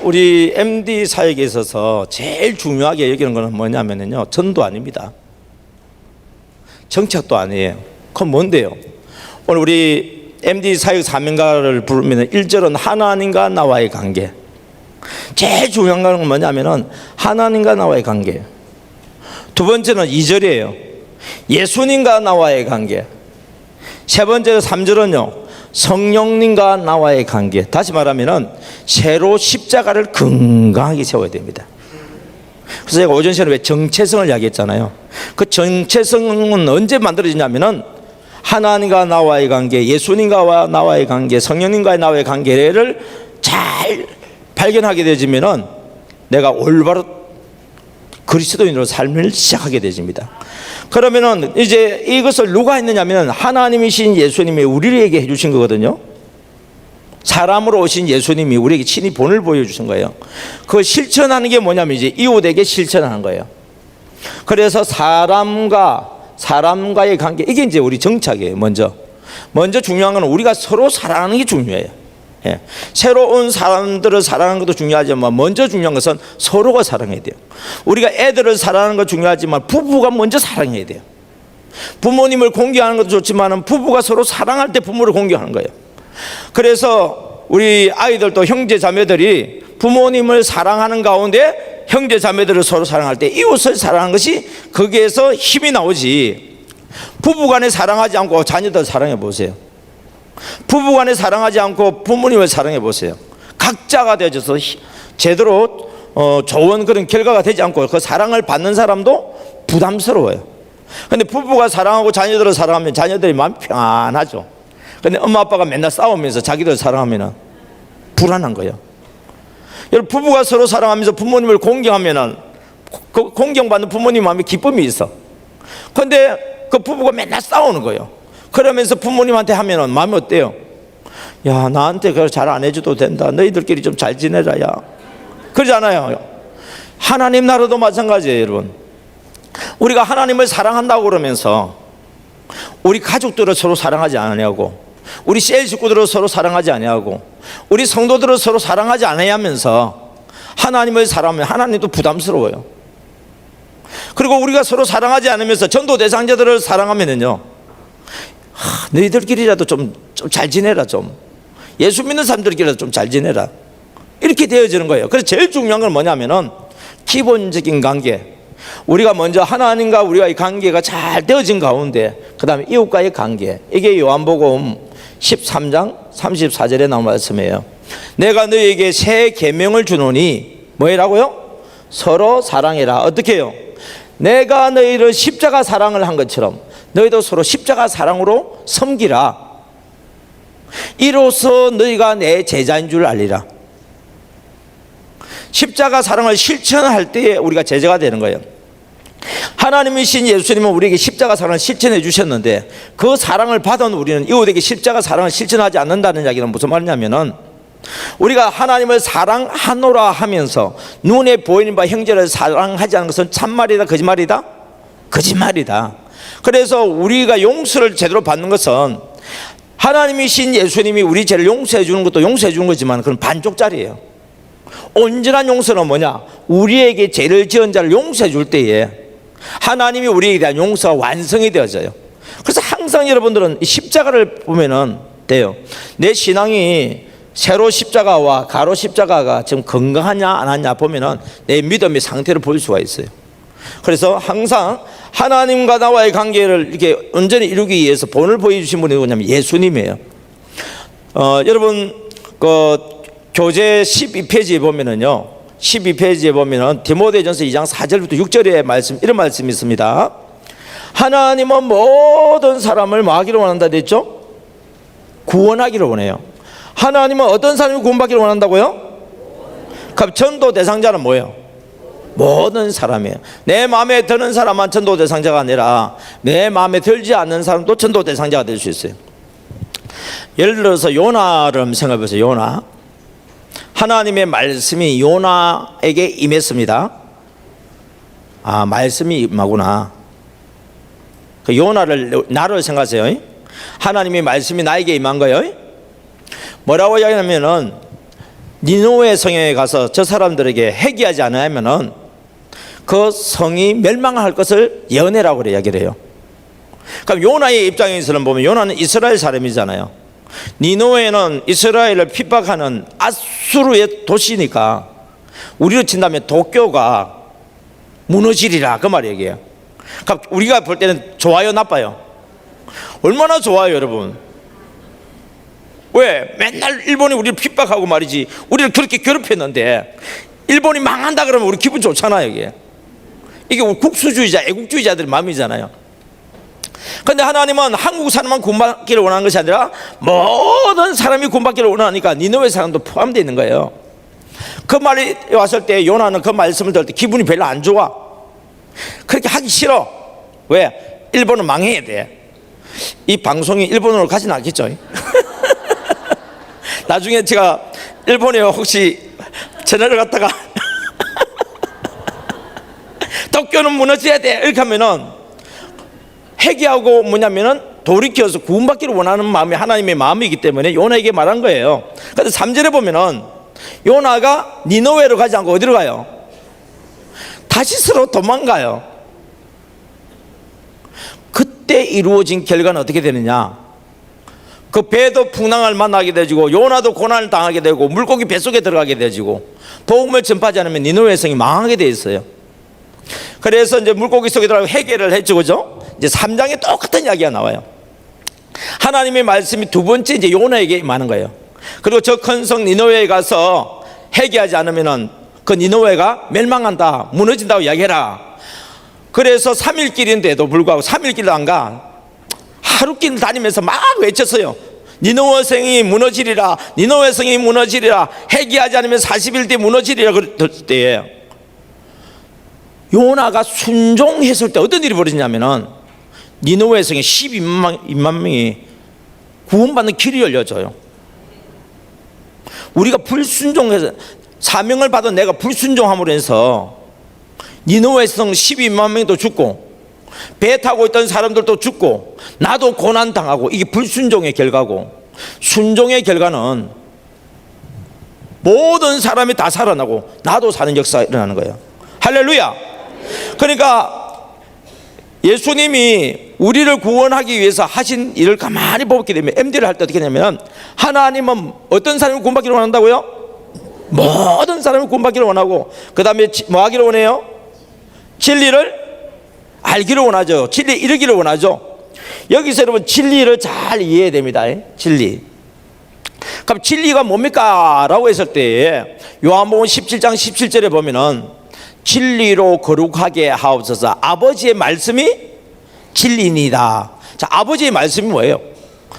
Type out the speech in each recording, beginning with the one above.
우리 MD 사역에 있어서 제일 중요하게 여기는 것은 뭐냐면요, 전도 아닙니다. 정책도 아니에요. 그건 뭔데요? 오늘 우리 MD 사역 사명가를 부르면 1절은 하나님과 나와의 관계. 제일 중요한 건 뭐냐면은 하나님과 나와의 관계. 두 번째는 2절이에요. 예수님과 나와의 관계. 세 번째로 3절은요, 성령님과 나와의 관계. 다시 말하면은 새로 십자가를 건강하게 세워야 됩니다. 그래서 제가 오전 시간에 왜 정체성을 이야기했잖아요. 그 정체성은 언제 만들어지냐면은 하나님과 나와의 관계, 예수님과 나와의 관계, 성령님과 나와의 관계를 잘 발견하게 되지면은 내가 올바로 그리스도인으로 삶을 시작하게 되집니다. 그러면은 이제 이것을 누가 했느냐면 하나님이신 예수님이 우리에게 해주신 거거든요. 사람으로 오신 예수님이 우리에게 친히 본을 보여주신 거예요. 그 실천하는 게 뭐냐면 이제 이웃에게 실천하는 거예요. 그래서 사람과의 관계, 이게 이제 우리 정착이에요. 먼저 중요한 건 우리가 서로 사랑하는 게 중요해요. 예. 새로운 사람들을 사랑하는 것도 중요하지만 먼저 중요한 것은 서로가 사랑해야 돼요. 우리가 애들을 사랑하는 것도 중요하지만 부부가 먼저 사랑해야 돼요. 부모님을 공경하는 것도 좋지만 부부가 서로 사랑할 때 부모를 공경하는 거예요. 그래서 우리 아이들도 형제 자매들이 부모님을 사랑하는 가운데 형제 자매들을 서로 사랑할 때 이웃을 사랑하는 것이 거기에서 힘이 나오지. 부부간에 사랑하지 않고 자녀들 사랑해 보세요. 부부간에 사랑하지 않고 부모님을 사랑해 보세요. 각자가 되어져서 제대로 좋은 그런 결과가 되지 않고 그 사랑을 받는 사람도 부담스러워요. 근데 부부가 사랑하고 자녀들을 사랑하면 자녀들이 마음이 평안하죠. 근데 엄마 아빠가 맨날 싸우면서 자기들 사랑하면 불안한 거예요. 여러분, 부부가 서로 사랑하면서 부모님을 공경하면 그 공경받는 부모님 마음에 기쁨이 있어. 근데 그 부부가 맨날 싸우는 거예요. 그러면서 부모님한테 하면은 마음이 어때요? 야, 나한테 그걸 잘 안 해줘도 된다. 너희들끼리 좀 잘 지내라, 야. 그러잖아요. 하나님 나라도 마찬가지예요, 여러분. 우리가 하나님을 사랑한다고 그러면서 우리 가족들을 서로 사랑하지 않으냐고, 우리 셀 식구들을 서로 사랑하지 않냐고, 우리 성도들을 서로 사랑하지 않아야 하면서 하나님을 사랑하면 하나님도 부담스러워요. 그리고 우리가 서로 사랑하지 않으면서 전도 대상자들을 사랑하면은요, 너희들끼리라도 좀 잘 지내라, 좀 예수 믿는 사람들끼리라도 좀 잘 지내라, 이렇게 되어지는 거예요. 그래서 제일 중요한 건 뭐냐면은 기본적인 관계, 우리가 먼저 하나님과 우리와의 관계가 잘 되어진 가운데 그 다음에 이웃과의 관계, 이게 요한복음 13장 34절에 나온 말씀이에요. 내가 너희에게 새 계명을 주노니 뭐라고요? 서로 사랑해라. 어떻게 해요? 내가 너희를 십자가 사랑을 한 것처럼 너희도 서로 십자가 사랑으로 섬기라. 이로써 너희가 내 제자인 줄 알리라. 십자가 사랑을 실천할 때에 우리가 제자가 되는 거예요. 하나님이신 예수님은 우리에게 십자가 사랑을 실천해 주셨는데 그 사랑을 받은 우리는 이웃에게 십자가 사랑을 실천하지 않는다는 이야기는 무슨 말이냐면은 우리가 하나님을 사랑하노라 하면서 눈에 보이는 바 형제를 사랑하지 않는 것은 참말이다, 거짓말이다? 거짓말이다. 그래서 우리가 용서를 제대로 받는 것은 하나님이신 예수님이 우리 죄를 용서해 주는 것도 용서해 주는 거지만 그건 반쪽짜리예요. 온전한 용서는 뭐냐? 우리에게 죄를 지은 자를 용서해 줄 때에 하나님이 우리에게 대한 용서가 완성이 되어져요. 그래서 항상 여러분들은 십자가를 보면은 돼요. 내 신앙이 세로 십자가와 가로 십자가가 지금 건강하냐 안 하냐 보면은 내 믿음의 상태를 볼 수가 있어요. 그래서 항상 하나님과 나와의 관계를 이렇게 온전히 이루기 위해서 본을 보여주신 분이 누구냐면 예수님이에요. 여러분 그 교재 12페이지에 보면은요, 12페이지에 보면은 디모데전서 2장 4절부터 6절에 말씀, 이런 말씀이 있습니다. 하나님은 모든 사람을 뭐 하기를 원한다 됐죠? 구원하기를 원해요. 하나님은 어떤 사람이 구원받기를 원한다고요? 그럼 전도 대상자는 뭐예요? 모든 사람이에요. 내 마음에 드는 사람만 전도 대상자가 아니라 내 마음에 들지 않는 사람도 전도 대상자가 될 수 있어요. 예를 들어서 요나를 한번 생각해 보세요. 요나. 하나님의 말씀이 요나에게 임했습니다. 아, 말씀이 임하구나. 그 요나를, 나를 생각하세요. 하나님의 말씀이 나에게 임한 거예요. 뭐라고 이야기하면은 니느웨 성에 가서 저 사람들에게 회개하지 않으면은 그 성이 멸망할 것을 예언해라고 그래 이야기를 해요. 그럼 요나의 입장에서는 보면 요나는 이스라엘 사람이잖아요. 니느웨는 이스라엘을 핍박하는 아수르의 도시니까 우리로 친다면 도쿄가 무너지리라 그 말 얘기예요. 그럼 우리가 볼 때는 좋아요 나빠요? 얼마나 좋아요 여러분. 왜? 맨날 일본이 우리를 핍박하고 말이지 우리를 그렇게 괴롭혔는데 일본이 망한다 그러면 우리 기분 좋잖아요. 이게 우리 국수주의자 애국주의자들의 마음이잖아요. 그런데 하나님은 한국 사람만 구원받기를 원하는 것이 아니라 모든 사람이 구원받기를 원하니까 니느웨 사람도 포함되어 있는 거예요. 그 말이 왔을 때 요나는 그 말씀을 들을 때 기분이 별로 안 좋아. 그렇게 하기 싫어. 왜? 일본은 망해야 돼. 이 방송이 일본어로 가진 않겠죠. 나중에 제가 일본에 혹시 전화를 갖다가 도쿄는 무너져야 돼 이렇게 하면은 회개하고 뭐냐면은 돌이켜서 구원받기를 원하는 마음이 하나님의 마음이기 때문에 요나에게 말한 거예요. 그런데 3절에 보면은 요나가 니느웨로 가지 않고 어디로 가요? 다시스로 도망가요. 그때 이루어진 결과는 어떻게 되느냐? 그 배도 풍랑을 만나게 되고 요나도 고난을 당하게 되고 물고기 뱃속에 들어가게 되고 복음을 전파하지 않으면 니느웨 성이 망하게 돼 있어요. 그래서 이제 물고기 속에 들어가 회개를 했죠, 그죠? 이제 3장에 똑같은 이야기가 나와요. 하나님의 말씀이 두 번째 이제 요나에게 임하는 거예요. 그리고 저 큰 성 니느웨에 가서 회개하지 않으면은 그 니느웨가 멸망한다, 무너진다고 이야기해라. 그래서 3일 길인데도 불구하고 3일 길도 안 가. 하루 길 다니면서 막 외쳤어요. 니느웨 성이 무너지리라, 니느웨 성이 무너지리라, 회개하지 않으면 40일 뒤에 무너지리라 그랬을 때에 요나가 순종했을 때 어떤 일이 벌어지냐면은 니느웨 성에 12만 명이 구원받는 길이 열려져요. 우리가 불순종해서 사명을 받은 내가 불순종함으로 해서 니느웨 성 12만 명도 죽고 배 타고 있던 사람들도 죽고 나도 고난 당하고 이게 불순종의 결과고 순종의 결과는 모든 사람이 다 살아나고 나도 사는 역사가 일어나는 거예요. 할렐루야. 그러니까 예수님이 우리를 구원하기 위해서 하신 일을 가만히 보게 되면 MD를 할 때 어떻게 하냐면 하나님은 어떤 사람을 구원받기를 원한다고요? 모든 사람을 구원받기를 원하고 그 다음에 뭐 하기를 원해요? 진리를 알기를 원하죠. 진리에 이르기를 원하죠. 여기서 여러분 진리를 잘 이해해야 됩니다. 진리. 그럼 진리가 뭡니까? 라고 했을 때 요한복음 17장 17절에 보면은 진리로 거룩하게 하옵소서. 아버지의 말씀이 진리입니다. 자, 아버지의 말씀이 뭐예요?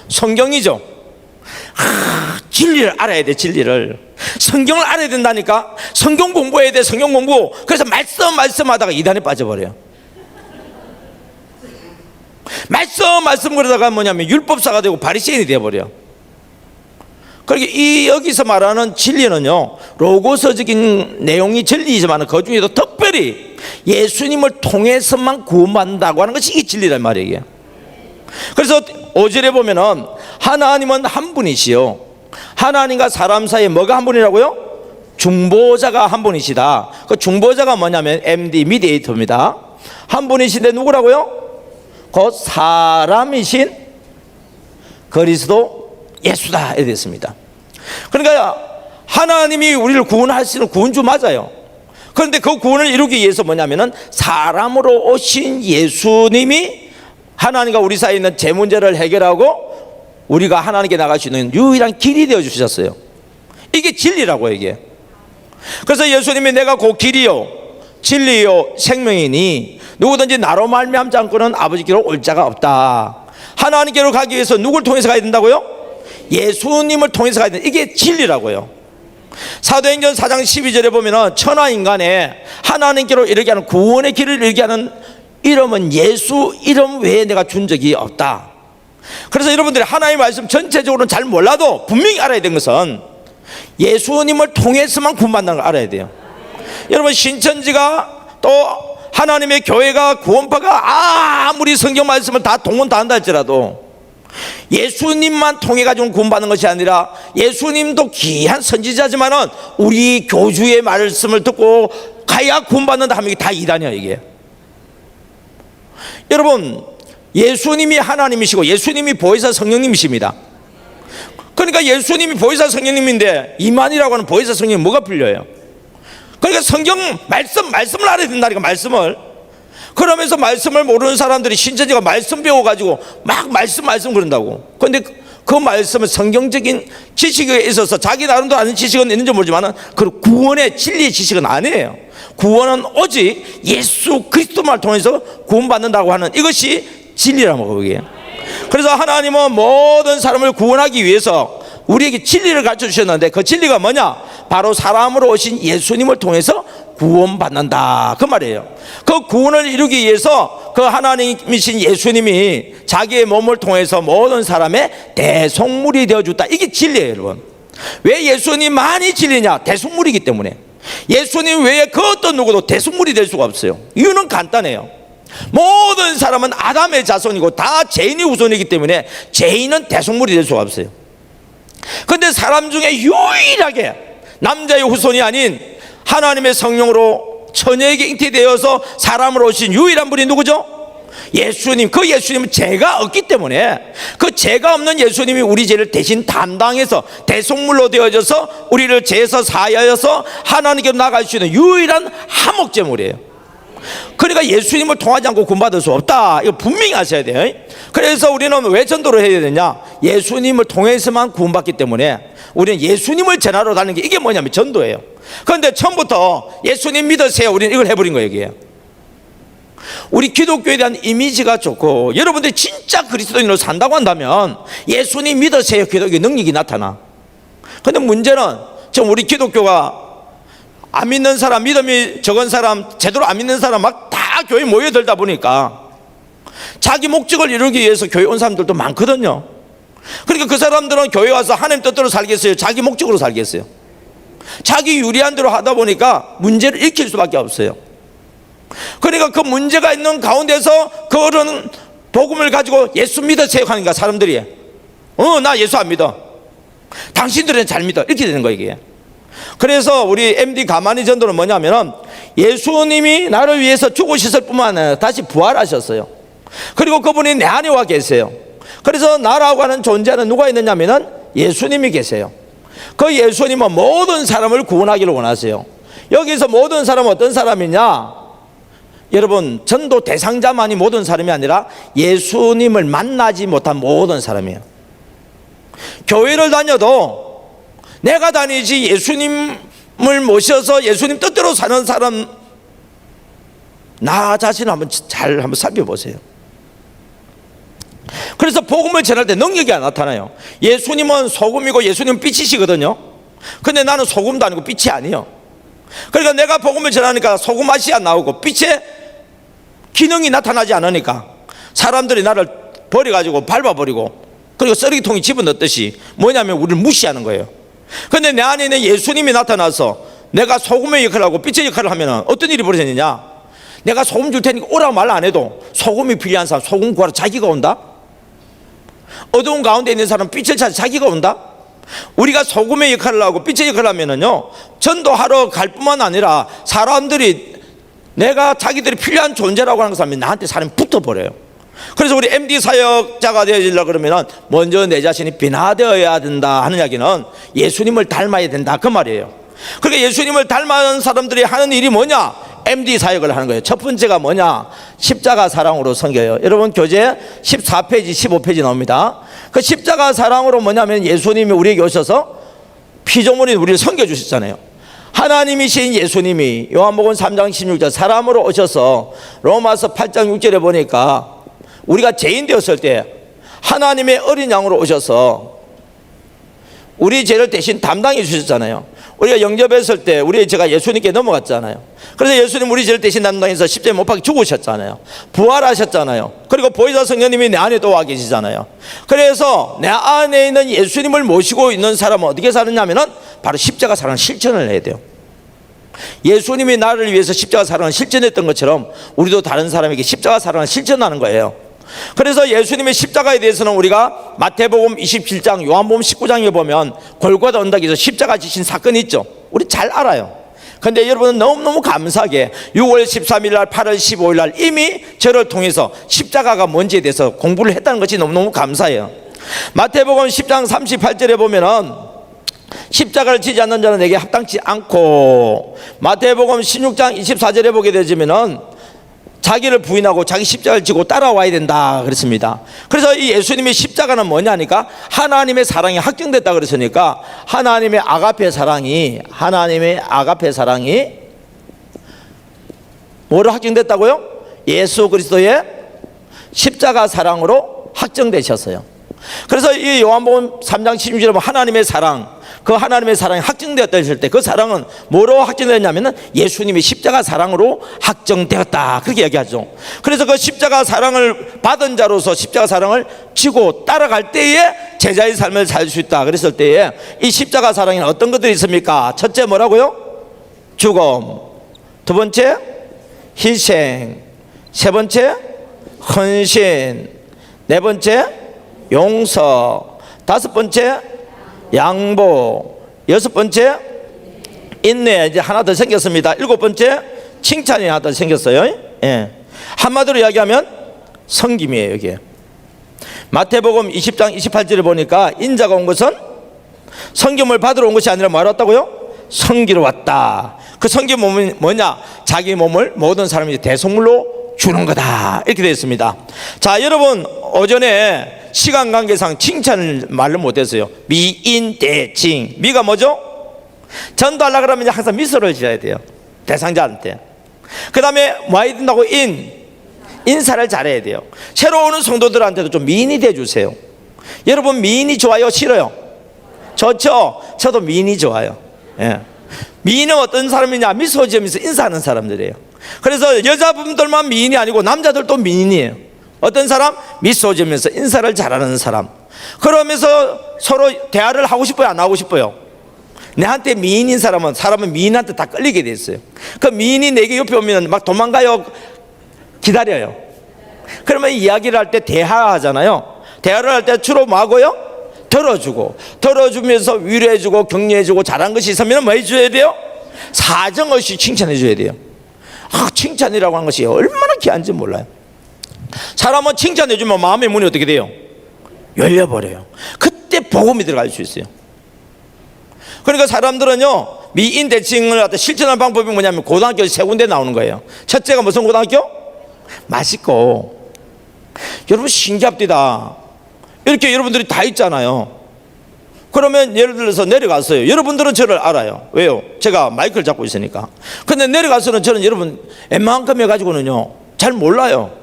성경이죠. 진리를 알아야 돼. 진리를 성경을 알아야 된다니까. 성경 공부해야 돼. 성경 공부. 그래서 말씀하다가 이단에 빠져버려요. 말씀 그러다가 뭐냐면 율법사가 되고 바리새인이 되어버려. 그러니까 여기서 말하는 진리는요 로고서적인 내용이 진리이지만 그 중에도 특별히 예수님을 통해서만 구원받는다고 하는 것이 이 진리란 말이에요. 그래서 5절에 보면은 하나님은 한 분이시요 하나님과 사람 사이에 뭐가 한 분이라고요? 중보자가 한 분이시다. 그 중보자가 뭐냐면 MD 미디에이터입니다. 한 분이신데 누구라고요? 그 사람이신 그리스도 예수다 이렇게 됐습니다. 그러니까 하나님이 우리를 구원하시는 구원주 맞아요. 그런데 그 구원을 이루기 위해서 뭐냐면은 사람으로 오신 예수님이 하나님과 우리 사이에 있는 제 문제를 해결하고 우리가 하나님께 나갈 수 있는 유일한 길이 되어 주셨어요. 이게 진리라고 이게. 그래서 예수님이 내가 그 길이요 진리요 생명이니 누구든지 나로 말미암지 않고는 아버지께로 올 자가 없다. 하나님께로 가기 위해서 누굴 통해서 가야 된다고요? 예수님을 통해서 가야 된다. 이게 진리라고요. 사도행전 4장 12절에 보면은 천하 인간에 하나님께로 이르게 하는 구원의 길을 이르게 하는 이름은 예수 이름 외에 내가 준 적이 없다. 그래서 여러분들이 하나님의 말씀 전체적으로는 잘 몰라도 분명히 알아야 되는 것은 예수님을 통해서만 구원받는 걸 알아야 돼요. 여러분 신천지가 또 하나님의 교회가 구원파가 아무리 성경 말씀을 다 동원 다 한다 할지라도 예수님만 통해 가지고 구원받는 것이 아니라 예수님도 귀한 선지자지만은 우리 교주의 말씀을 듣고 가야 구원받는다 하면 이게 다 이단이야 이게. 여러분, 예수님이 하나님이시고 예수님이 보혜사 성령님이십니다. 그러니까 예수님이 보혜사 성령님인데 이만이라고 하는 보혜사 성령이 뭐가 풀려요? 그러니까 성경 말씀을 알아야 된다니까, 말씀을. 그러면서 말씀을 모르는 사람들이 신천지가 말씀 배워가지고 막 말씀 그런다고. 그런데 그 말씀은 성경적인 지식에 있어서 자기 나름대로 아는 지식은 있는지 모르지만 그 구원의 진리의 지식은 아니에요. 구원은 오직 예수 그리스도만 통해서 구원받는다고 하는 이것이 진리라고 그게. 그래서 하나님은 모든 사람을 구원하기 위해서 우리에게 진리를 가르쳐 주셨는데 그 진리가 뭐냐? 바로 사람으로 오신 예수님을 통해서 구원받는다 그 말이에요. 그 구원을 이루기 위해서 그 하나님이신 예수님이 자기의 몸을 통해서 모든 사람의 대속물이 되어줬다. 이게 진리예요 여러분. 왜 예수님만이 진리냐? 대속물이기 때문에. 예수님 외에 그 어떤 누구도 대속물이 될 수가 없어요. 이유는 간단해요. 모든 사람은 아담의 자손이고 다 죄인의 후손이기 때문에 죄인은 대속물이 될 수가 없어요. 그런데 사람 중에 유일하게 남자의 후손이 아닌 하나님의 성령으로 처녀에게 잉태되어서 사람으로 오신 유일한 분이 누구죠? 예수님. 그 예수님은 죄가 없기 때문에 그 죄가 없는 예수님이 우리 죄를 대신 담당해서 대속물로 되어져서 우리를 죄에서 사하여서 하나님께로 나갈 수 있는 유일한 화목제물이에요. 그러니까 예수님을 통하지 않고 구원받을 수 없다. 이거 분명히 아셔야 돼요. 그래서 우리는 왜 전도를 해야 되냐? 예수님을 통해서만 구원받기 때문에 우리는 예수님을 전하러 가는 게 이게 뭐냐면 전도예요. 그런데 처음부터 예수님 믿으세요, 우리는 이걸 해버린 거예요. 이게 우리 기독교에 대한 이미지가 좋고 여러분들이 진짜 그리스도인으로 산다고 한다면 예수님 믿으세요, 기독교 능력이 나타나. 그런데 문제는 지금 우리 기독교가 안 믿는 사람, 믿음이 적은 사람, 제대로 안 믿는 사람 막 다 교회에 모여들다 보니까 자기 목적을 이루기 위해서 교회 온 사람들도 많거든요. 그러니까 그 사람들은 교회 와서 하나님 뜻대로 살겠어요? 자기 목적으로 살겠어요? 자기 유리한 대로 하다 보니까 문제를 일으킬 수밖에 없어요. 그러니까 그 문제가 있는 가운데서 그런 복음을 가지고 예수 믿으세요 하니까 사람들이 나 예수 안 믿어, 당신들은 잘 믿어, 이렇게 되는 거예요 이게. 그래서 우리 MD 가만히 전도는 뭐냐면은 예수님이 나를 위해서 죽으셨을 뿐만 아니라 다시 부활하셨어요. 그리고 그분이 내 안에 와 계세요. 그래서 나라고 하는 존재는 누가 있느냐면은 예수님이 계세요. 그 예수님은 모든 사람을 구원하기를 원하세요. 여기서 모든 사람은 어떤 사람이냐? 여러분, 전도 대상자만이 모든 사람이 아니라 예수님을 만나지 못한 모든 사람이에요. 교회를 다녀도 내가 다니지 예수님을 모셔서 예수님 뜻대로 사는 사람, 나 자신을 한번 살펴보세요. 그래서 복음을 전할 때 능력이 안 나타나요. 예수님은 소금이고 예수님은 빛이시거든요. 근데 나는 소금도 아니고 빛이 아니에요. 그러니까 내가 복음을 전하니까 소금 맛이 안 나오고 빛의 기능이 나타나지 않으니까 사람들이 나를 버려가지고 밟아버리고, 그리고 쓰레기통에 집어넣듯이 뭐냐면 우리를 무시하는 거예요. 근데 내 안에 있는 예수님이 나타나서 내가 소금의 역할을 하고 빛의 역할을 하면 어떤 일이 벌어지느냐? 내가 소금 줄 테니까 오라고 말 안 해도 소금이 필요한 사람 소금 구하러 자기가 온다. 어두운 가운데 있는 사람 빛을 찾아 자기가 온다. 우리가 소금의 역할을 하고 빛의 역할을 하면은요, 전도하러 갈 뿐만 아니라 사람들이 내가 자기들이 필요한 존재라고 하는 사람이 나한테 사람이 붙어버려요. 그래서 우리 MD 사역자가 되어지려고 그러면 먼저 내 자신이 변화되어야 된다 하는 이야기는 예수님을 닮아야 된다 그 말이에요. 그러니까 예수님을 닮은 사람들이 하는 일이 뭐냐? MD 사역을 하는 거예요. 첫 번째가 뭐냐? 십자가 사랑으로 섬겨요. 여러분 교재 14페이지 15페이지 나옵니다. 그 십자가 사랑으로 뭐냐면 예수님이 우리에게 오셔서 피조물인 우리를 섬겨주셨잖아요. 하나님이신 예수님이 요한복음 3장 16절 사람으로 오셔서 로마서 8장 6절에 보니까 우리가 죄인 되었을 때 하나님의 어린 양으로 오셔서 우리 죄를 대신 담당해 주셨잖아요. 우리가 영접했을 때 우리 죄가 예수님께 넘어갔잖아요. 그래서 예수님 우리 죄를 대신 담당해서 십자가에 못 박혀 죽으셨잖아요. 부활하셨잖아요. 그리고 보혜사 성령님이 내 안에 또 와 계시잖아요. 그래서 내 안에 있는 예수님을 모시고 있는 사람은 어떻게 사느냐면은 바로 십자가 사랑을 실천을 해야 돼요. 예수님이 나를 위해서 십자가 사랑을 실천했던 것처럼 우리도 다른 사람에게 십자가 사랑을 실천하는 거예요. 그래서 예수님의 십자가에 대해서는 우리가 마태복음 27장, 요한복음 19장에 보면 골고다 언덕에서 십자가 지신 사건이 있죠. 우리 잘 알아요. 근데 여러분은 너무너무 감사하게 6월 13일 날, 8월 15일 날 이미 저를 통해서 십자가가 뭔지에 대해서 공부를 했다는 것이 너무너무 감사해요. 마태복음 10장 38절에 보면은 십자가를 지지 않는 자는 내게 합당치 않고, 마태복음 16장 24절에 보게 되지면은 자기를 부인하고 자기 십자가를 지고 따라와야 된다 그랬습니다. 그래서 이 예수님의 십자가는 뭐냐니까 하나님의 사랑이 확증됐다 그랬으니까 하나님의 아가페 사랑이 뭐로 확증됐다고요? 예수 그리스도의 십자가 사랑으로 확정되셨어요. 그래서 이 요한복음 3장 16절에 보면 하나님의 사랑, 그 하나님의 사랑이 확정되었다 했을 때 그 사랑은 뭐로 확정되었냐면은 예수님의 십자가 사랑으로 확정되었다 그렇게 얘기하죠. 그래서 그 십자가 사랑을 받은 자로서 십자가 사랑을 지고 따라갈 때에 제자의 삶을 살 수 있다 그랬을 때에 이 십자가 사랑에는 어떤 것들이 있습니까? 첫째 뭐라고요? 죽음. 두 번째 희생. 세 번째 헌신. 네 번째 용서. 다섯 번째 양보. 여섯 번째 인내. 이제 하나 더 생겼습니다. 일곱 번째 칭찬이 하나 더 생겼어요. 예. 한마디로 이야기하면 섬김이에요. 이게 마태복음 20장 28절에 보니까 인자가 온 것은 섬김을 받으러 온 것이 아니라 뭐하러 왔다고요? 섬기러 왔다. 그 섬김은 뭐냐? 자기 몸을 모든 사람이 대속물로 주는 거다 이렇게 되어 있습니다. 자, 여러분 오전에 시간 관계상 칭찬을 말로 못했어요. 미인대칭. 미가 뭐죠? 전도하려고 그러면 항상 미소를 지어야 돼요, 대상자한테. 그 다음에 뭐 해야 된다고? 인사를 잘해야 돼요. 새로 오는 성도들한테도 좀 미인이 돼주세요. 여러분 미인이 좋아요? 싫어요? 좋죠? 저도 미인이 좋아요. 예. 미인은 어떤 사람이냐? 미소 지으면서 인사하는 사람들이에요. 그래서 여자분들만 미인이 아니고 남자들도 미인이에요. 어떤 사람? 미소 지으면서 인사를 잘하는 사람. 그러면서 서로 대화를 하고 싶어요? 안 하고 싶어요? 내한테 미인인 사람은 미인한테 다 끌리게 돼 있어요. 그 미인이 내게 옆에 오면 막 도망가요? 기다려요? 그러면 이야기를 할 때 대화하잖아요. 대화를 할 때 주로 뭐 하고요? 들어주면서 위로해주고 격려해주고 잘한 것이 있으면 뭐 해줘야 돼요? 사정없이 칭찬해줘야 돼요. 칭찬이라고 하는 것이 얼마나 귀한지 몰라요. 사람은 칭찬해주면 마음의 문이 어떻게 돼요? 열려버려요. 그때 복음이 들어갈 수 있어요. 그러니까 사람들은요 미인 대칭을 실천하는 방법이 뭐냐면 고등학교 세 군데 나오는 거예요. 첫째가 무슨 고등학교? 맛있고. 여러분 신기합니다. 이렇게 여러분들이 다 있잖아요. 그러면 예를 들어서 내려갔어요. 여러분들은 저를 알아요. 왜요? 제가 마이크를 잡고 있으니까. 근데 내려가서는 저는 여러분 웬만큼 해가지고는요 잘 몰라요.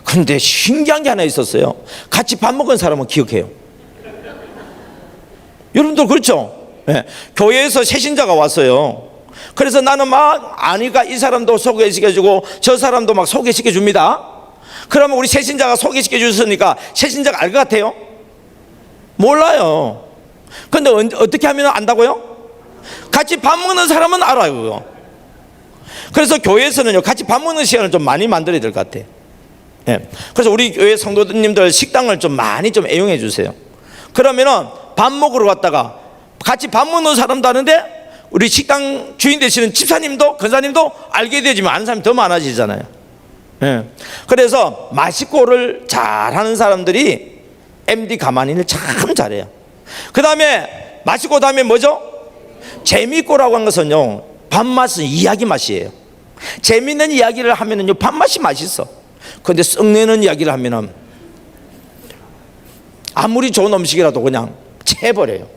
근데 신기한 게 하나 있었어요. 같이 밥 먹은 사람은 기억해요. 여러분들 그렇죠? 네. 교회에서 새신자가 왔어요. 그래서 나는 막 아니까 이 사람도 소개시켜주고 저 사람도 막 소개시켜줍니다. 그러면 우리 새신자가 소개시켜 주셨으니까 새신자가 알 것 같아요? 몰라요. 근데 어떻게 하면 안다고요? 같이 밥 먹는 사람은 알아요 그거. 그래서 교회에서는요 같이 밥 먹는 시간을 좀 많이 만들어야 될 것 같아요. 네. 그래서 우리 교회 성도님들 식당을 좀 많이 좀 애용해 주세요. 그러면은 밥 먹으러 갔다가 같이 밥 먹는 사람도 아는데 우리 식당 주인 되시는 집사님도 권사님도 알게 되지만 아는 사람이 더 많아지잖아요. 네. 그래서 맛있고를 잘하는 사람들이 MD 가만히를 참 잘해요. 그 다음에 맛있고 다음에 뭐죠? 재미있고라고 하는 것은요 밥맛은 이야기 맛이에요. 재미있는 이야기를 하면은요 밥맛이 맛있어. 근데 썩내는 이야기를 하면은 아무리 좋은 음식이라도 그냥 채버려요.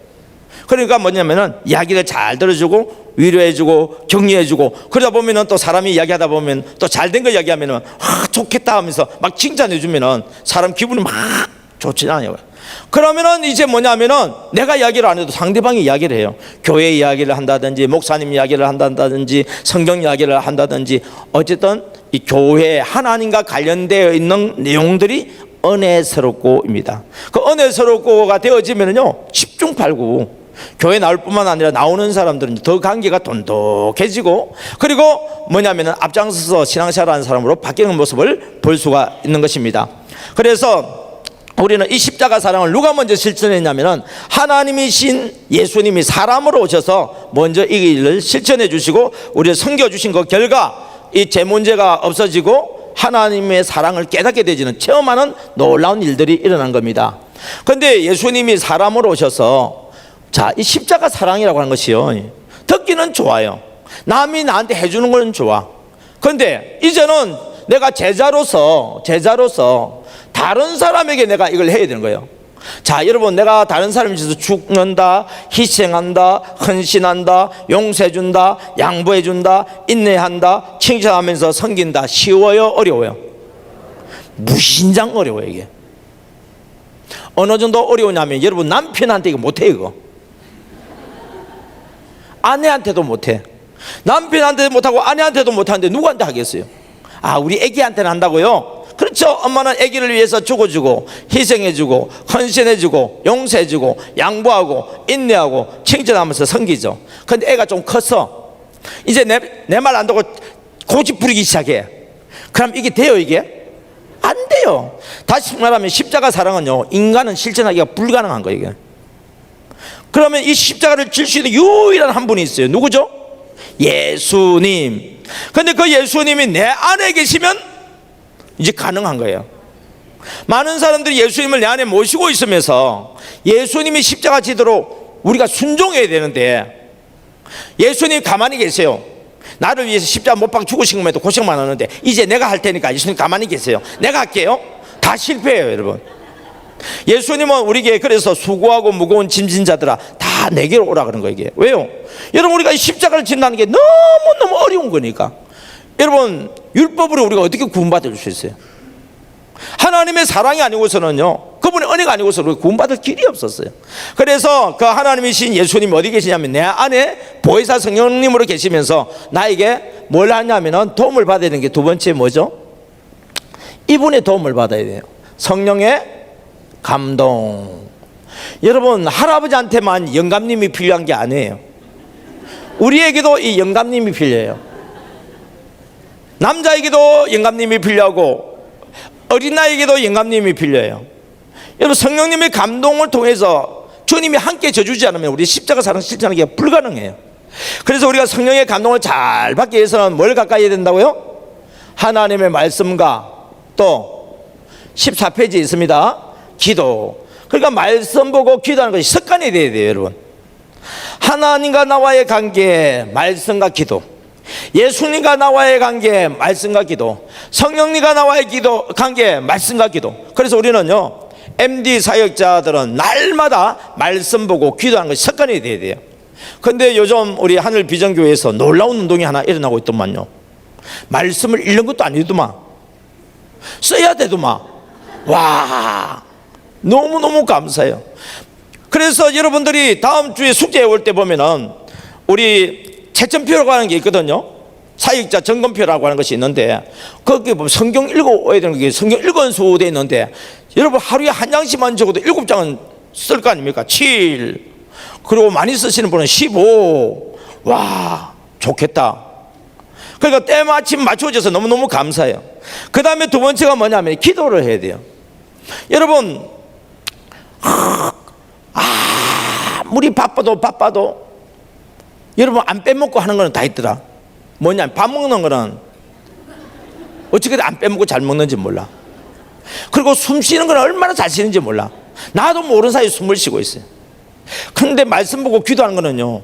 그러니까 뭐냐면은 이야기를 잘 들어주고 위로해주고 격려해주고 그러다 보면은 또 사람이 이야기하다 보면 또 잘된 거 이야기하면은 좋겠다 하면서 막 칭찬해주면은 사람 기분이 막 좋지 않아요. 그러면은 이제 뭐냐면은 내가 이야기를 안 해도 상대방이 이야기를 해요. 교회 이야기를 한다든지 목사님 이야기를 한다든지 성경 이야기를 한다든지 어쨌든 이 교회 하나님과 관련되어 있는 내용들이 은혜스럽고입니다. 그 은혜스럽고가 되어지면은요 10중 8구 교회 나올 뿐만 아니라 나오는 사람들은 더 관계가 돈독해지고, 그리고 뭐냐면은 앞장서서 신앙생활하는 사람으로 바뀌는 모습을 볼 수가 있는 것입니다. 그래서 우리는 이 십자가 사랑을 누가 먼저 실천했냐면은 하나님이신 예수님이 사람으로 오셔서 먼저 이 일을 실천해 주시고 우리를 섬겨 주신 그 결과 이 제 문제가 없어지고 하나님의 사랑을 깨닫게 되지는 체험하는 놀라운 일들이 일어난 겁니다. 그런데 예수님이 사람으로 오셔서 자, 이 십자가 사랑이라고 하는 것이요, 듣기는 좋아요. 남이 나한테 해주는 건 좋아. 그런데 이제는 내가 제자로서 다른 사람에게 내가 이걸 해야 되는 거예요. 자, 여러분, 내가 다른 사람에 있어서 죽는다, 희생한다, 헌신한다, 용서해준다, 양보해준다, 인내한다, 칭찬하면서 섬긴다. 쉬워요, 어려워요? 무신장 어려워요. 이게 어느 정도 어려우냐면, 여러분, 남편한테 이거 못해. 이거 아내한테도 못해. 남편한테도 못하고 아내한테도 못하는데 누구한테 하겠어요? 아, 우리 애기한테는 한다고요? 그렇죠. 엄마는 아기를 위해서 죽어주고 희생해주고 헌신해주고 용서해주고 양보하고 인내하고 칭찬하면서 섬기죠. 근데 애가 좀 컸어. 이제 내 말 안 듣고 고집 부리기 시작해. 그럼 이게 돼요? 이게? 안 돼요. 다시 말하면 십자가 사랑은요, 인간은 실천하기가 불가능한 거예요. 이게. 그러면 이 십자가를 질 수 있는 유일한 한 분이 있어요. 누구죠? 예수님. 근데 그 예수님이 내 안에 계시면 이제 가능한 거예요. 많은 사람들이 예수님을 내 안에 모시고 있으면서 예수님이 십자가 지도록 우리가 순종해야 되는데, 예수님 가만히 계세요. 나를 위해서 십자가 못 박아 죽으신 것에도 고생 많았는데 이제 내가 할 테니까 예수님 가만히 계세요. 내가 할게요. 다 실패해요, 여러분. 예수님은 우리에게 그래서 수고하고 무거운 짐진 자들아 다 내게로 오라 그런 거예요. 이게 왜요? 여러분, 우리가 이 십자가를 진다는 게 너무너무 어려운 거니까. 여러분, 율법으로 우리가 어떻게 구원받을 수 있어요? 하나님의 사랑이 아니고서는요, 그분의 은혜가 아니고서는 구원받을 길이 없었어요. 그래서 그 하나님이신 예수님이 어디 계시냐면 내 안에 보혜사 성령님으로 계시면서 나에게 뭘 하냐면은 도움을 받아야 되는 게 두 번째 뭐죠? 이분의 도움을 받아야 돼요. 성령의 감동. 여러분, 할아버지한테만 영감님이 필요한 게 아니에요. 우리에게도 이 영감님이 필요해요. 남자에게도 영감님이 필요하고 어린아이에게도 영감님이 필요해요. 여러분, 성령님의 감동을 통해서 주님이 함께 져주지 않으면 우리 십자가 사랑 실천하기가 불가능해요. 그래서 우리가 성령의 감동을 잘 받기 위해서는 뭘 가까이 해야 된다고요? 하나님의 말씀과 또 14페이지에 있습니다. 기도. 그러니까 말씀 보고 기도하는 것이 습관이 돼야 돼요, 여러분. 하나님과 나와의 관계, 말씀과 기도. 예수님과 나와의 관계, 말씀과 기도. 성령님과 나와의 관계, 말씀과 기도. 그래서 우리는요, MD 사역자들은 날마다 말씀 보고 기도하는 것이 습관이 돼야 돼요. 근데 요즘 우리 하늘 비전교회에서 놀라운 운동이 하나 일어나고 있더만요. 말씀을 읽는 것도 아니더만, 써야 되더만. 와, 너무너무 감사해요. 그래서 여러분들이 다음 주에 숙제에 올 때 보면은 우리 채점표라고 하는 게 있거든요. 사역자 점검표라고 하는 것이 있는데, 거기 보면 성경 읽어야 되는 게 성경 읽은수 되어 있는데, 여러분 하루에 한 장씩만 적어도 7장은 쓸 거 아닙니까? 7, 그리고 많이 쓰시는 분은 15. 와, 좋겠다. 그러니까 때마침 맞춰져서 너무너무 감사해요. 그 다음에 두 번째가 뭐냐면 기도를 해야 돼요. 여러분, 아무리 바빠도 여러분 안 빼먹고 하는 거는 다 있더라. 뭐냐, 밥 먹는 거는 어떻게 안 빼먹고 잘 먹는지 몰라. 그리고 숨 쉬는 거는 얼마나 잘 쉬는지 몰라. 나도 모르는 사이에 숨을 쉬고 있어요. 근데 말씀 보고 기도하는 거는요,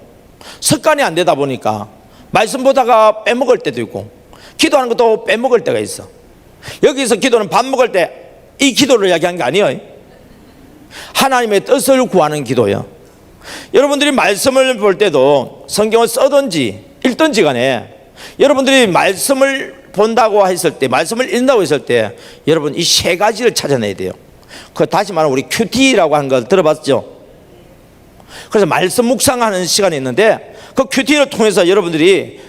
습관이 안 되다 보니까 말씀 보다가 빼먹을 때도 있고 기도하는 것도 빼먹을 때가 있어. 여기서 기도는 밥 먹을 때 이 기도를 이야기한 게 아니에요. 하나님의 뜻을 구하는 기도예요. 여러분들이 말씀을 볼 때도 성경을 써든지 읽든지 간에 여러분들이 말씀을 본다고 했을 때, 말씀을 읽는다고 했을 때 여러분 이 세 가지를 찾아내야 돼요. 그 다시 말하면 우리 QT라고 하는 걸 들어봤죠? 그래서 말씀 묵상하는 시간이 있는데 그 QT를 통해서 여러분들이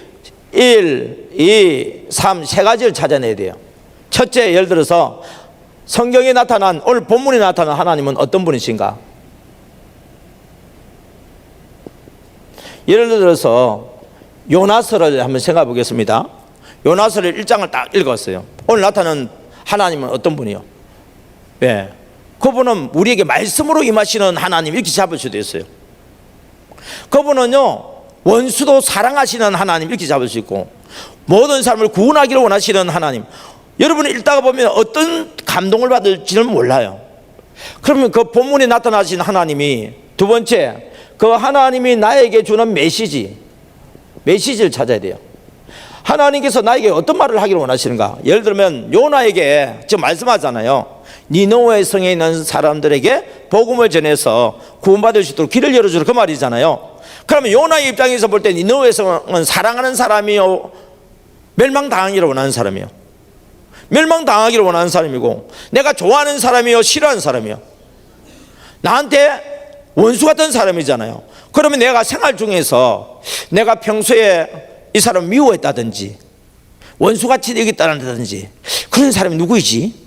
1, 2, 3 세 가지를 찾아내야 돼요. 첫째, 예를 들어서 성경에 나타난, 오늘 본문에 나타난 하나님은 어떤 분이신가? 예를 들어서 요나서를 한번 생각해 보겠습니다. 요나서를 1장을 딱 읽었어요. 오늘 나타나는 하나님은 어떤 분이요? 예, 그분은 우리에게 말씀으로 임하시는 하나님, 이렇게 잡을 수도 있어요. 그분은요, 원수도 사랑하시는 하나님, 이렇게 잡을 수 있고, 모든 사람을 구원하기를 원하시는 하나님. 여러분이 읽다가 보면 어떤 감동을 받을지는 몰라요. 그러면 그 본문에 나타나신 하나님이, 두 번째, 그 하나님이 나에게 주는 메시지를 찾아야 돼요. 하나님께서 나에게 어떤 말을 하기를 원하시는가? 예를 들면 요나에게 지금 말씀하잖아요. 니느웨 성에 있는 사람들에게 복음을 전해서 구원받을 수 있도록 길을 열어주라, 그 말이잖아요. 그러면 요나의 입장에서 볼 때 니느웨 성은 사랑하는 사람이요, 멸망당하기를 원하는 사람이요. 멸망당하기를 원하는 사람이고, 내가 좋아하는 사람이요, 싫어하는 사람이요. 나한테 원수 같은 사람이잖아요. 그러면 내가 생활 중에서 내가 평소에 이 사람을 미워했다든지 원수같이 여겼다든지 그런 사람이 누구이지?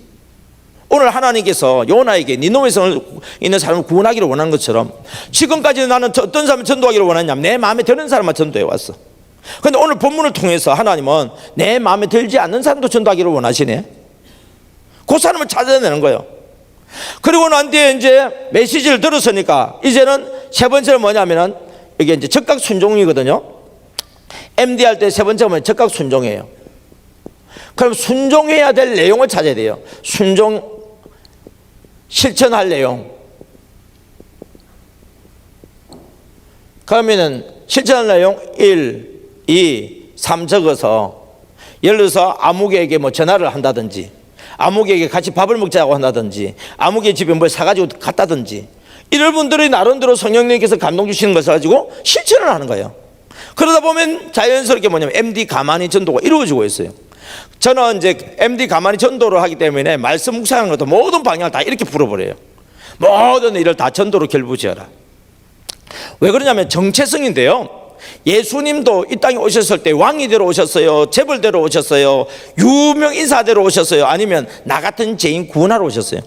오늘 하나님께서 요나에게 니느웨 성에 있는 사람을 구원하기를 원하는 것처럼, 지금까지는 나는 어떤 사람을 전도하기를 원하냐면 내 마음에 드는 사람만 전도해 왔어. 그런데 오늘 본문을 통해서 하나님은 내 마음에 들지 않는 사람도 전도하기를 원하시네. 그 사람을 찾아내는 거예요. 그리고 난 뒤에 이제 메시지를 들었으니까 이제는 세 번째는 뭐냐면은, 이게 이제 적각 순종이거든요. MD 할 때 세 번째는 적각 순종이에요. 그럼 순종해야 될 내용을 찾아야 돼요. 실천할 내용. 그러면은 실천할 내용 1, 2, 3 적어서, 예를 들어서 아무개에게 뭐 전화를 한다든지, 아무개에게 같이 밥을 먹자고 한다든지, 아무개 집에 뭘 사가지고 갔다든지, 이런 분들이 나름대로 성령님께서 감동 주시는 것을 가지고 실천을 하는 거예요. 그러다 보면 자연스럽게 뭐냐면 MD 가만히 전도가 이루어지고 있어요. 저는 이제 MD 가만히 전도를 하기 때문에 말씀 묵상하는 것도 모든 방향을 다 이렇게 풀어버려요. 모든 일을 다 전도로 결부지어라. 왜 그러냐면 정체성인데요, 예수님도 이 땅에 오셨을 때 왕이대로 오셨어요? 재벌대로 오셨어요? 유명 인사대로 오셨어요? 아니면 나 같은 죄인 구원하러 오셨어요?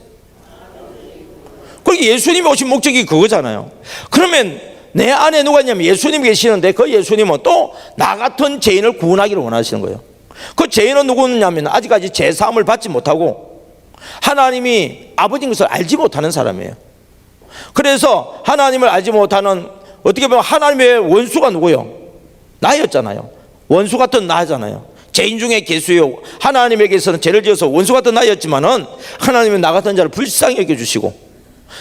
그리고 예수님이 오신 목적이 그거잖아요. 그러면 내 안에 누가 있냐면 예수님이 계시는데, 그 예수님은 또 나 같은 죄인을 구원하기를 원하시는 거예요. 그 죄인은 누구냐면 아직까지 죄사함을 받지 못하고 하나님이 아버지인 것을 알지 못하는 사람이에요. 그래서 하나님을 알지 못하는, 어떻게 보면 하나님의 원수가 누구요? 나였잖아요. 원수 같은 나잖아요. 죄인 중에 개수요. 하나님에게서는 죄를 지어서 원수 같은 나였지만은 하나님은 나 같은 자를 불쌍히 여겨주시고,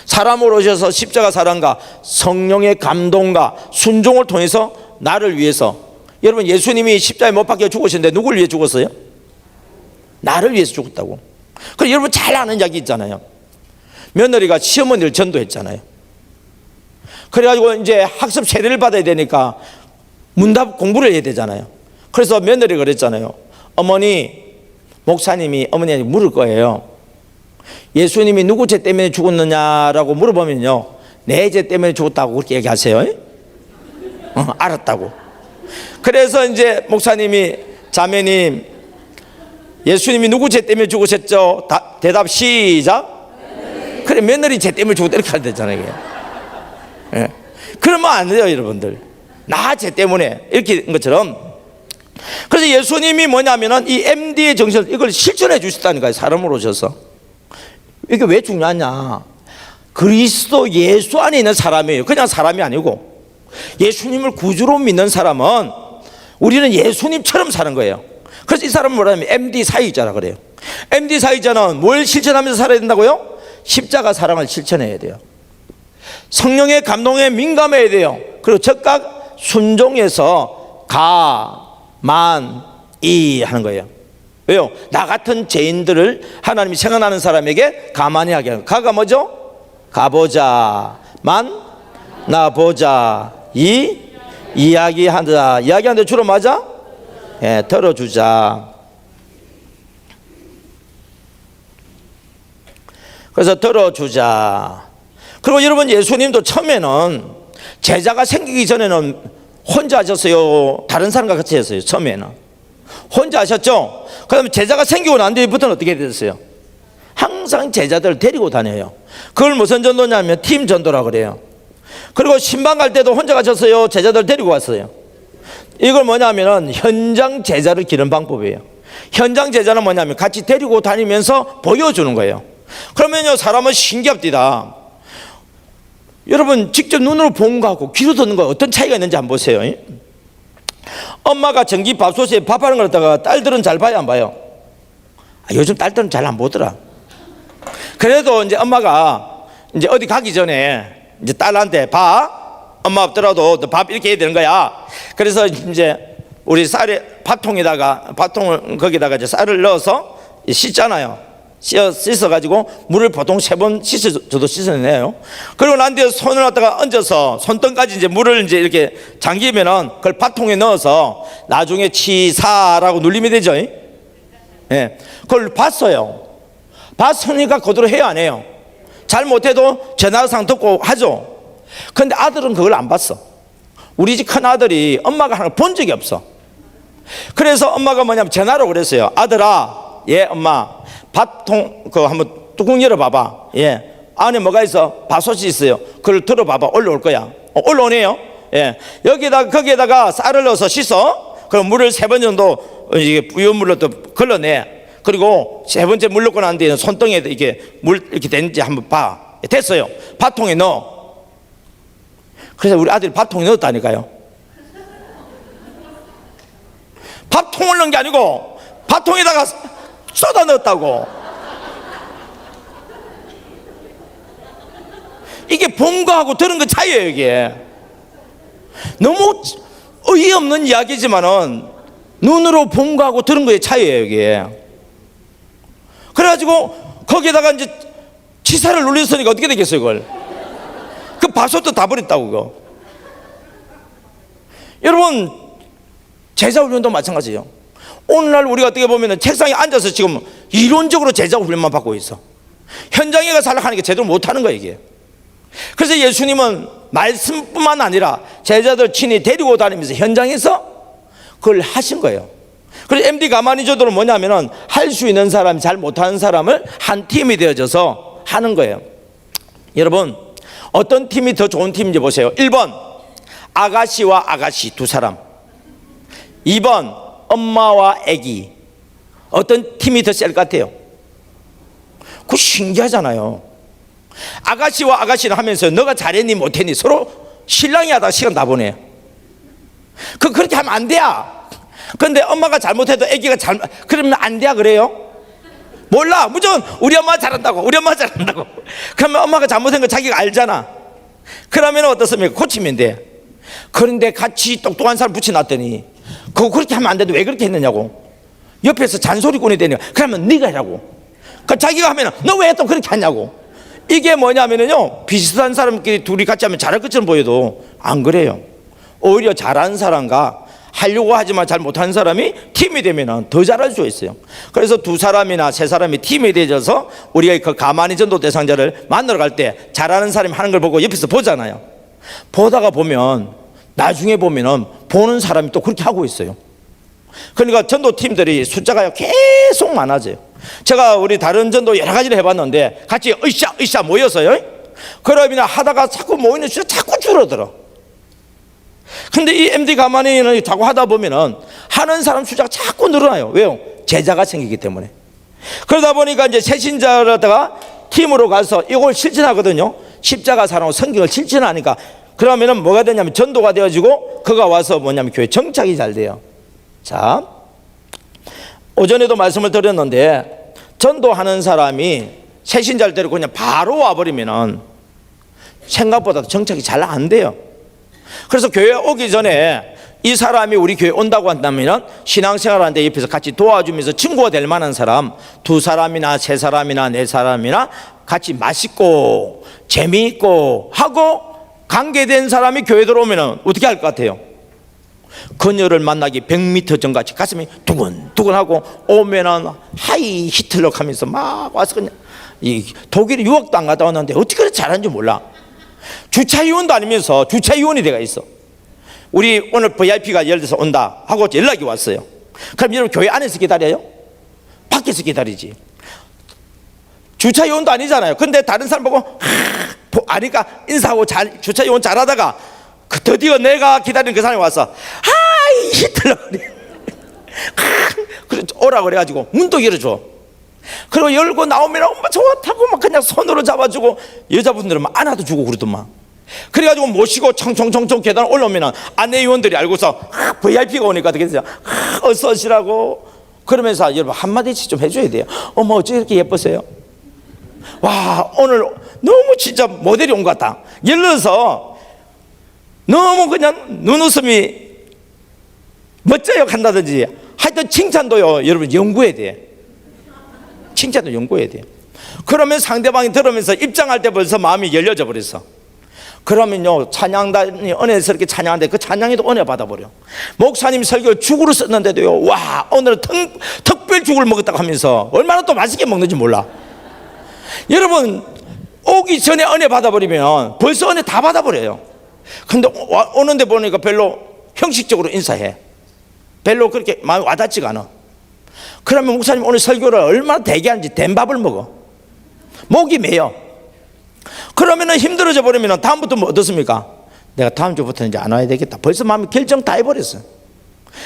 사람으로 오셔서 십자가 사랑과 성령의 감동과 순종을 통해서 나를 위해서, 여러분 예수님이 십자가에 못 박혀 죽으셨는데 누구를 위해 죽었어요? 나를 위해서 죽었다고. 그럼 여러분 잘 아는 이야기 있잖아요. 며느리가 시어머니를 전도했잖아요. 그래가지고 이제 학습 세례를 받아야 되니까 문답 공부를 해야 되잖아요. 그래서 며느리가 그랬잖아요. 어머니, 목사님이 어머니한테 물을 거예요. 예수님이 누구 죄 때문에 죽었느냐라고 물어보면요, 내 죄 때문에 죽었다고 그렇게 얘기하세요. 알았다고. 그래서 이제 목사님이, 자매님, 예수님이 누구 죄 때문에 죽으셨죠? 대답 시작. 그래, 며느리 죄 때문에 죽었다 이렇게 해야 되잖아요. 예. 그러면 안 돼요, 여러분들. 나 죄 때문에 이렇게 된 것처럼. 그래서 예수님이 뭐냐면은 이 MD의 정신을 이걸 실천해 주셨다니까요. 사람으로 오셔서. 이게 왜 중요하냐? 그리스도 예수 안에 있는 사람이에요. 그냥 사람이 아니고, 예수님을 구주로 믿는 사람은 우리는 예수님처럼 사는 거예요. 그래서 이 사람은 뭐냐면 MD 사역자라 그래요. MD 사역자는 뭘 실천하면서 살아야 된다고요? 십자가 사랑을 실천해야 돼요. 성령의 감동에 민감해야 돼요. 그리고 적각 순종해서 가만히 하는 거예요. 왜요? 나 같은 죄인들을 하나님이 생각나는 사람에게 가만히 하게 하는. 가가 뭐죠? 가보자, 만나보자, 이야기한다. 이야기하는데 주로 맞아? 예, 들어주자. 그래서 들어주자. 그리고 여러분, 예수님도 처음에는 제자가 생기기 전에는 혼자 하셨어요? 다른 사람과 같이 했어요? 처음에는 혼자 하셨죠? 그 다음에 제자가 생기고 난 뒤부터는 어떻게 됐어요? 항상 제자들을 데리고 다녀요. 그걸 무슨 전도냐면 팀 전도라고 그래요. 그리고 신방 갈 때도 혼자 가셨어요? 제자들 데리고 왔어요? 이걸 뭐냐면은 현장 제자를 기르는 방법이에요. 현장 제자는 뭐냐면 같이 데리고 다니면서 보여주는 거예요. 그러면요, 사람은 신기합니다. 여러분, 직접 눈으로 본 거하고 귀로 듣는 거 어떤 차이가 있는지 한번 보세요. 엄마가 전기 밥솥에 밥하는 걸 갖다가 딸들은 잘 봐요, 안 봐요? 요즘 딸들은 잘 안 보더라. 그래도 이제 엄마가 이제 어디 가기 전에 이제 딸한테 엄마 없더라도 너 밥 이렇게 해야 되는 거야. 그래서 이제 우리 밥통을 거기다가 이제 쌀을 넣어서 씻잖아요. 씻어가지고 물을 보통 3번 저도 씻어내요. 그리고 난 뒤에 손을 갖다가 얹어서 손등까지 이제 물을 이제 이렇게 잠기면은 그걸 밥통에 넣어서 나중에 치사라고 눌리면 되죠. 예. 그걸 봤어요. 봤으니까 그대로 해요, 안 해요? 잘못해도 전화상 듣고 하죠. 근데 아들은 그걸 안 봤어. 우리 집 큰 아들이 엄마가 하는 걸 본 적이 없어. 그래서 엄마가 뭐냐면 전화로 그랬어요. 아들아, 예, 엄마, 밥통 한번 뚜껑 열어봐봐. 예, 안에 뭐가 있어? 밥솥이 있어요. 그걸 들어봐봐. 올라올 거야. 올라오네요. 예, 거기에다가 쌀을 넣어서 씻어. 그럼 물을 3번 정도 이게 부연 물로 또 걸러내. 그리고 3번째 물 넣고 난 뒤에 손등에 이렇게 물 이렇게 되는지 한번 봐. 됐어요. 밥통에 넣어. 그래서 우리 아들이 밥통에 넣었다니까요. 밥통을 넣은 게 아니고 밥통에다가 쏟아 넣었다고. 이게 본 거하고 들은 거 차이예요, 이게. 너무 어이없는 이야기지만은 눈으로 본 거하고 들은 거의 차이예요, 이게. 그래가지고 거기에다가 이제 치사를 눌렸으니까 어떻게 되겠어요, 그걸? 그 밥솥도 다 버렸다고, 그거. 여러분, 제자 훈련도 마찬가지예요. 오늘날 우리가 어떻게 보면 책상에 앉아서 지금 이론적으로 제자 훈련만 받고 있어. 현장에 가서 하려고 하는 게 제대로 못하는 거예요, 이게. 그래서 예수님은 말씀뿐만 아니라 제자들 친히 데리고 다니면서 현장에서 그걸 하신 거예요. 그래서 MD 가마니저들은 뭐냐면은 할 수 있는 사람, 잘 못하는 사람을 한 팀이 되어져서 하는 거예요. 여러분, 어떤 팀이 더 좋은 팀인지 보세요. 1번 아가씨와 아가씨 두 사람, 2번 엄마와 아기. 어떤 팀이 더 셀 것 같아요? 그거 신기하잖아요. 아가씨와 아가씨는 하면서 너가 잘했니 못했니 서로 신랑이 하다가 시간 다 보내. 그렇게 하면 안 돼야. 근데 엄마가 잘못해도 아기가 그러면 안 돼야 그래요? 몰라. 무조건 우리 엄마 잘한다고, 우리 엄마 잘한다고. 그러면 엄마가 잘못한 거 자기가 알잖아. 그러면 어떻습니까? 고치면 돼. 그런데 같이 똑똑한 사람 붙여놨더니 그거 그렇게 하면 안 되는데 왜 그렇게 했느냐고. 옆에서 잔소리꾼이 되냐. 그러면 네가 하라고. 그 자기가 하면 너 왜 또 그렇게 하냐고. 이게 뭐냐면요, 비슷한 사람끼리 둘이 같이 하면 잘할 것처럼 보여도 안 그래요. 오히려 잘하는 사람과 하려고 하지만 잘 못하는 사람이 팀이 되면 더 잘할 수 있어요. 그래서 2사람이나 3사람이 팀이 되어서 우리가 그 가만히 전도 대상자를 만나러 갈 때 잘하는 사람이 하는 걸 보고 옆에서 보잖아요. 보다가 보면 나중에 보면은 보는 사람이 또 그렇게 하고 있어요. 그러니까 전도팀들이 숫자가 계속 많아져요. 제가 우리 다른 전도 여러 가지를 해봤는데 같이 으쌰 모여서요. 그러면 하다가 자꾸 모이는 숫자 자꾸 줄어들어. 근데 이 MD 가만히는 자꾸 하다 보면은 하는 사람 숫자가 자꾸 늘어나요. 왜요? 제자가 생기기 때문에. 그러다 보니까 이제 새신자라다가 팀으로 가서 이걸 실천하거든요. 십자가 사랑으로 성경을 실천하니까 그러면은 뭐가 되냐면 전도가 되어지고 그가 와서 뭐냐면 교회 정착이 잘 돼요. 자, 오전에도 말씀을 드렸는데 전도하는 사람이 새신자를 데리고 그냥 바로 와버리면은 생각보다 정착이 잘 안 돼요. 그래서 교회 오기 전에 이 사람이 우리 교회 온다고 한다면 신앙생활하는데 옆에서 같이 도와주면서 친구가 될 만한 사람 2사람이나 3사람이나 4사람이나 같이 맛있고 재미있고 하고 관계된 사람이 교회 들어오면 어떻게 할 것 같아요? 그녀를 만나기 100m 전같이 가슴이 두근두근하고 오면은 하이 히틀러 하면서 막 와서 그냥 이 독일에 유학도 안 갔다 왔는데 어떻게 그렇게 잘하는지 몰라. 주차위원도 아니면서 주차위원이 돼가 있어. 우리 오늘 VIP가 예를 들어서 온다 하고 연락이 왔어요. 그럼 여러분 교회 안에서 기다려요? 밖에서 기다리지. 주차 요원도 아니잖아요. 근데 다른 사람 보고 아니까 인사하고 주차 요원 잘하다가 드디어 내가 기다리는 그 사람이 와서 이 히틀러 그래 오라 그래가지고 문도 열어줘. 그리고 열고 나오면 엄마 좋다고 막 그냥 손으로 잡아주고 여자분들은 막 안아도 주고 그러더만. 그래가지고 모시고 청청청청 계단 올라오면 안내 요원들이 알고서 VIP가 오니까 어떻게 되죠? 어서 오시라고 그러면서 여러분 한마디씩 좀 해줘야 돼요. 어머 어째 이렇게 예쁘세요? 와 오늘 너무 진짜 모델이 온 것 같다. 예를 들어서 너무 그냥 눈웃음이 멋져요 한다든지 하여튼 칭찬도요 여러분 연구해야 돼. 칭찬도 연구해야 돼요. 그러면 상대방이 들으면서 입장할 때 벌써 마음이 열려져 버렸어. 그러면요 찬양단이 은혜스럽게 찬양하는데 그 찬양에도 은혜 받아버려. 목사님 설교 죽으로 썼는데도요 와 오늘은 특별 죽을 먹었다고 하면서 얼마나 또 맛있게 먹는지 몰라. 여러분 오기 전에 은혜 받아버리면 벌써 은혜 다 받아버려요. 근데 오는데 보니까 별로 형식적으로 인사해. 별로 그렇게 마음이 와닿지가 않아. 그러면 목사님 오늘 설교를 얼마나 대기하는지 된 밥을 먹어. 목이 메요. 그러면은 힘들어져 버리면 다음부터 뭐 어떻습니까? 내가 다음 주부터는 이제 안 와야 되겠다. 벌써 마음이 결정 다 해버렸어요.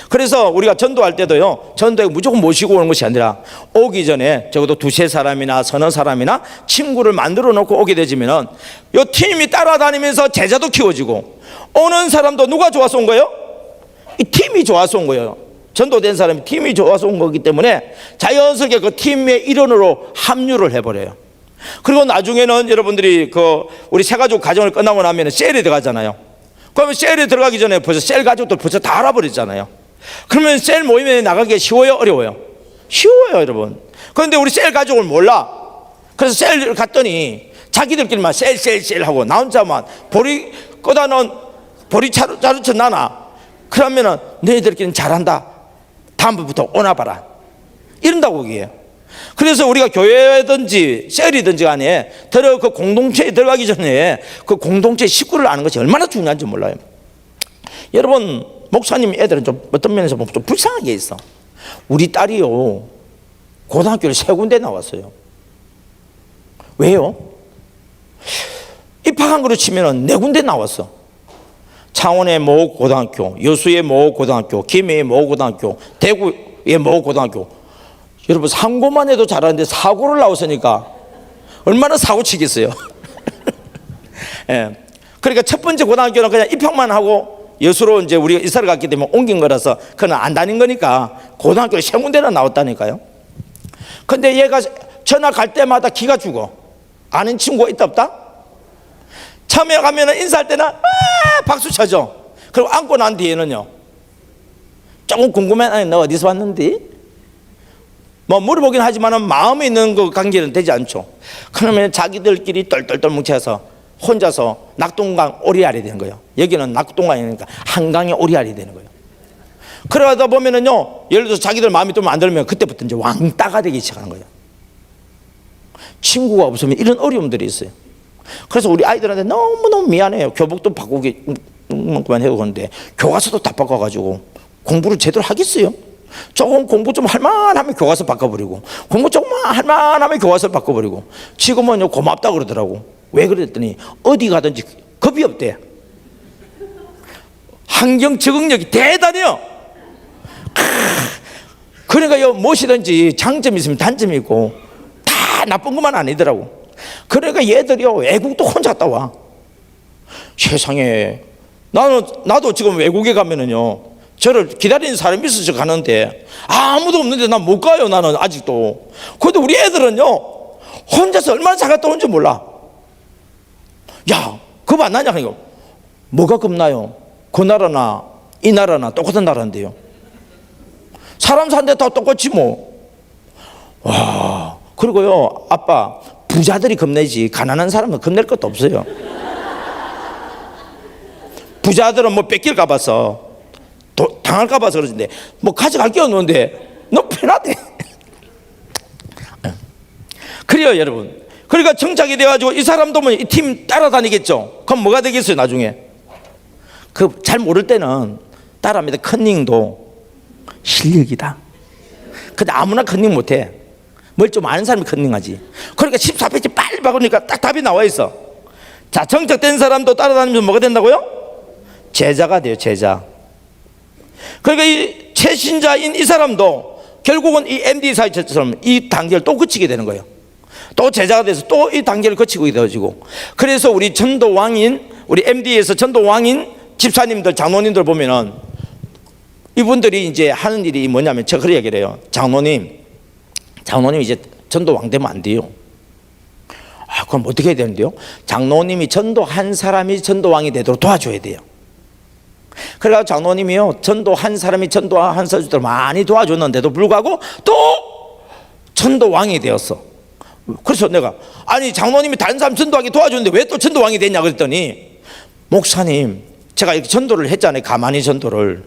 그래서 우리가 전도할 때도요 전도에 무조건 모시고 오는 것이 아니라 오기 전에 적어도 두세 사람이나 서너 사람이나 친구를 만들어 놓고 오게 되지면은 이 팀이 따라다니면서 제자도 키워지고 오는 사람도 누가 좋아서 온 거예요? 이 팀이 좋아서 온 거예요. 전도된 사람이 팀이 좋아서 온 거기 때문에 자연스럽게 그 팀의 일원으로 합류를 해버려요. 그리고 나중에는 여러분들이 우리 새가족 가정을 끝나고 나면 셀에 들어가잖아요. 그러면 셀에 들어가기 전에 벌써 셀 가족들 벌써 다 알아버렸잖아요. 그러면 셀 모임에 나가기가 쉬워요? 어려워요? 쉬워요 여러분. 그런데 우리 셀 가족을 몰라. 그래서 셀을 갔더니 자기들끼리만 셀 하고 나 혼자만 보리 꺼다 놓은 보리 자루쳐 나나. 그러면은 너희들끼리는 잘한다. 다음부터 오나 봐라. 이런다고 얘기해요. 그래서 우리가 교회든지 셀이든지 간에 그 공동체에 들어가기 전에 그 공동체 식구를 아는 것이 얼마나 중요한지 몰라요. 여러분 목사님 애들은 좀 어떤 면에서 보면 좀 불쌍한 게 있어. 우리 딸이요 고등학교를 3군데 나왔어요. 왜요? 입학한 거로 치면은 4군데 나왔어. 창원의 모 고등학교, 여수의 모 고등학교, 김해의 모 고등학교, 대구의 모 고등학교. 여러분 상고만 해도 잘하는데 사고를 나왔으니까 얼마나 사고 치겠어요. 예. 그러니까 첫 번째 고등학교는 그냥 입학만 하고 여수로 이제 우리가 이사를 갔기 때문에 옮긴 거라서 그는 안 다닌 거니까 고등학교를 3군데나 나왔다니까요. 근데 얘가 전화 갈 때마다 기가 죽어. 아는 친구가 있다 없다? 처음에 가면은 인사할 때는 박수 쳐줘. 그리고 앉고 난 뒤에는요 조금 궁금해. 너 어디서 왔는데? 뭐 물어보긴 하지만 마음에 있는 그 관계는 되지 않죠. 그러면 자기들끼리 똘똘똘 뭉쳐서 혼자서 낙동강 오리알이 되는 거예요. 여기는 낙동강이니까 한강에 오리알이 되는 거예요. 그러다 보면은요 예를 들어서 자기들 마음이 좀 안 들면 그때부터 이제 왕따가 되기 시작하는 거예요. 친구가 없으면 이런 어려움들이 있어요. 그래서 우리 아이들한테 너무너무 미안해요. 교복도 바꾸기 그만 해도 그런데 교과서도 다 바꿔가지고 공부를 제대로 하겠어요? 조금 공부 좀 할만하면 교과서 바꿔버리고 공부 조금만 할만하면 교과서 바꿔버리고 지금은 고맙다 그러더라고. 왜 그랬더니 어디 가든지 겁이 없대. 환경 적응력이 대단해요. 그러니까 무엇이든지 장점이 있으면 단점이 있고 다 나쁜 것만 아니더라고. 그러니까 얘들이요 외국도 혼자 갔다 와. 세상에 나도 지금 외국에 가면은요 저를 기다리는 사람이 있어서 가는데 아무도 없는데 난 못 가요. 나는 아직도. 그런데 우리 애들은요 혼자서 얼마나 잘 갔다 온지 몰라. 야 겁 안 나냐? 뭐가 겁나요? 그 나라나 이 나라나 똑같은 나라인데요. 사람 사는데 다 똑같지 뭐. 와 그리고요 아빠 부자들이 겁내지 가난한 사람은 겁낼 것도 없어요. 부자들은 뭐 뺏길까 봐서 당할까 봐서 그러는데 뭐 가져갈 게 없는데 너무 편하대. 그래요 여러분. 그러니까 정착이 돼가지고 이 사람도 뭐 이 팀 따라다니겠죠. 그럼 뭐가 되겠어요 나중에? 그 잘 모를 때는 따라합니다. 컨닝도 실력이다. 근데 아무나 컨닝 못해. 뭘 좀 아는 사람이 컨닝하지. 그러니까 14페이지 빨리 바꾸니까 딱 답이 나와 있어. 자, 정적된 사람도 따라다니면 뭐가 된다고요? 제자가 돼요, 제자. 그러니까 이 최신자인 이 사람도 결국은 이 MD 사회처럼 이 단계를 또 거치게 되는 거예요. 또 제자가 돼서 또 이 단계를 거치고 되어지고. 그래서 우리 전도왕인, 우리 MD에서 전도왕인 집사님들, 장로님들 보면은 이분들이 이제 하는 일이 뭐냐면, 제가 그렇게 얘기를 해요. 장로님 이제 전도왕 되면 안 돼요. 그럼 어떻게 해야 되는데요? 장로님이 전도한 사람이 전도왕이 되도록 도와줘야 돼요. 그래서 장로님이요, 전도한 사람이 전도한 사람들 많이 도와줬는데도 불구하고 또 전도왕이 되었어. 그래서 내가, 아니 장로님이 다른 사람 전도하게 도와줬는데 왜 또 전도왕이 됐냐 그랬더니, 목사님 제가 이렇게 전도를 했잖아요, 가만히 전도를.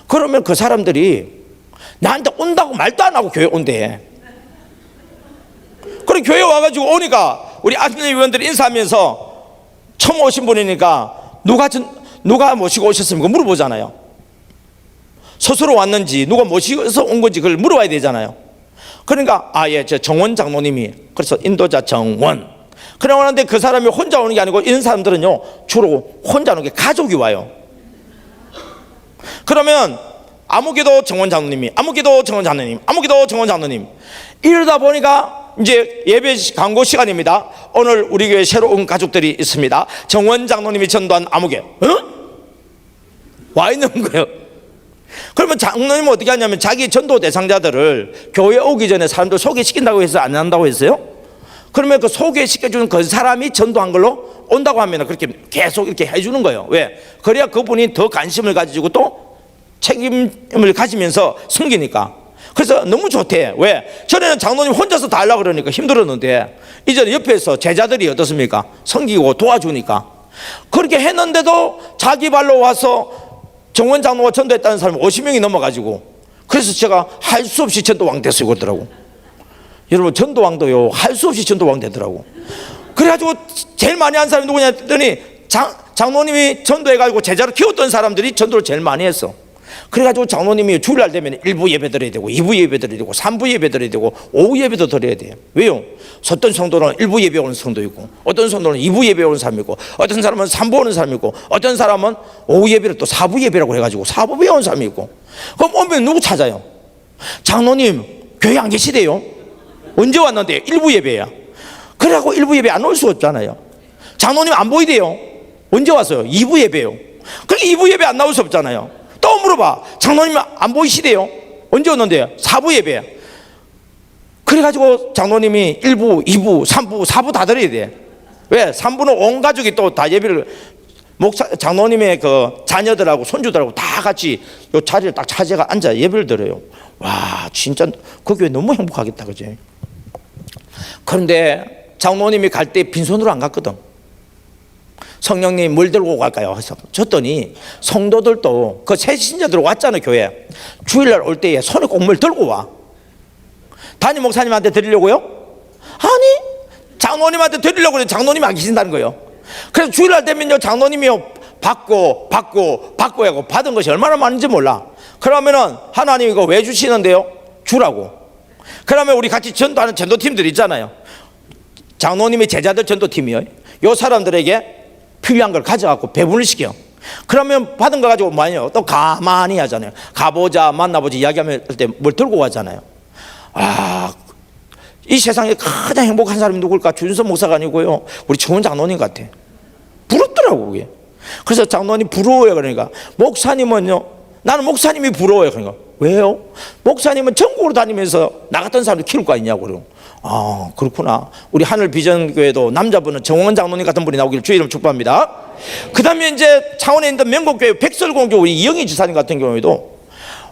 그러면 그 사람들이 나한테 온다고 말도 안 하고 교회 온대. 그래 교회 와가지고 오니까 우리 아침에 위원들이 인사하면서 처음 오신 분이니까 누가 모시고 오셨습니까? 물어보잖아요. 스스로 왔는지 누가 모시고서 온 건지 그걸 물어봐야 되잖아요. 그러니까 예, 저 정원 장로님이, 그래서 인도자 정원. 그래 오는데 그 사람이 혼자 오는 게 아니고 이런 사람들은요 주로 혼자 오는 게 가족이 와요. 그러면 아무개도 정원 장로님이, 아무개도 정원 장로님, 아무개도 정원 장로님, 이러다 보니까 이제 예배 광고 시간입니다. 오늘 우리 교회 새로 온 가족들이 있습니다. 정원 장로님이 전도한 아무개 와 있는 거예요. 그러면 장로님은 어떻게 하냐면 자기 전도 대상자들을 교회 오기 전에 사람들 소개시킨다고 해서 안 한다고 했어요. 그러면 그 소개시켜주는 그 사람이 전도한 걸로 온다고 하면 그렇게 계속 이렇게 해주는 거예요. 왜? 그래야 그분이 더 관심을 가지고 또 책임을 가지면서 섬기니까. 그래서 너무 좋대. 왜? 전에는 장로님 혼자서 다 하려고 그러니까 힘들었는데 이제는 옆에서 제자들이 어떻습니까? 섬기고 도와주니까. 그렇게 했는데도 자기 발로 와서 정원 장로가 전도했다는 사람이 50명이 넘어가지고, 그래서 제가 할 수 없이 전도왕 됐어요 그러더라고. 여러분 전도왕도요 할 수 없이 전도왕 되더라고. 그래가지고 제일 많이 한 사람이 누구냐 했더니 장로님이 전도해가지고 제자를 키웠던 사람들이 전도를 제일 많이 했어. 그래가지고 장로님이 주일날 되면 1부 예배 드려야 되고 2부 예배 드려야 되고 3부 예배 드려야 되고 오후 예배도 드려야 돼요. 왜요? 어떤 성도는 1부 예배 오는 성도 있고, 어떤 성도는 2부 예배 오는 사람이 있고, 어떤 사람은 3부 오는 사람이 있고, 어떤 사람은 오후 예배를 또 4부 예배라고 해가지고 4부에 오는 사람이 있고. 그럼 오면 누구 찾아요? 장로님 교회 안 계시대요? 언제 왔는데? 1부 예배야. 그래갖고 1부 예배 안 올 수 없잖아요. 장로님 안 보이대요? 언제 왔어요? 2부 예배요. 그러니까 2부 예배 안 나올 수 없잖아요. 또 물어봐. 장로님 안 보이시대요? 언제 왔는데요? 4부 예배. 그래가지고 장로님이 1부, 2부, 3부, 4부 다 드려야 돼. 왜? 3부는 온 가족이 또 다 예배를, 장로님의 그 자녀들하고 손주들하고 다 같이 요 자리를 딱 차지해가 앉아 예배를 드려요. 와, 진짜 그 교회 너무 행복하겠다, 그지? 그런데 장로님이 갈 때 빈손으로 안 갔거든. 성령님 뭘 들고 갈까요? 해서 줬더니 성도들도 그 새 신자들 왔잖아요 교회. 주일날 올 때에 손에 꼭 뭘 들고 와. 담임 목사님한테 드리려고요? 아니 장로님한테 드리려고 그래. 장로님이 안 계신다는 거예요. 그래서 주일날 되면요 장로님이요 받고 하고 받은 것이 얼마나 많은지 몰라. 그러면은 하나님 이거 왜 주시는데요? 주라고. 그러면 우리 같이 전도하는 전도팀들 있잖아요. 장로님의 제자들 전도팀이요. 요 사람들에게 필요한 걸 가져갖고 배분을 시켜. 그러면 받은 거 가지고 뭐하냐? 또 가만히 하잖아요. 가보자, 만나보자, 이야기하면 때 뭘 들고 가잖아요. 이 세상에 가장 행복한 사람이 누굴까? 주윤선 목사가 아니고요, 우리 정원 장로님 같아. 부럽더라고 그게. 그래서 장로님 부러워요. 그러니까 목사님은요, 나는 목사님이 부러워요. 그러니까 왜요? 목사님은 전국으로 다니면서 나 같은 사람을 키울 거 아니냐고. 그러고. 그렇구나. 우리 하늘 비전교회도 남자분은 정원 장로님 같은 분이 나오기를 주의 이름 축복합니다. 그 다음에 이제 창원에 있는 명곡교회 백설공교 우리 이영희 지사님 같은 경우에도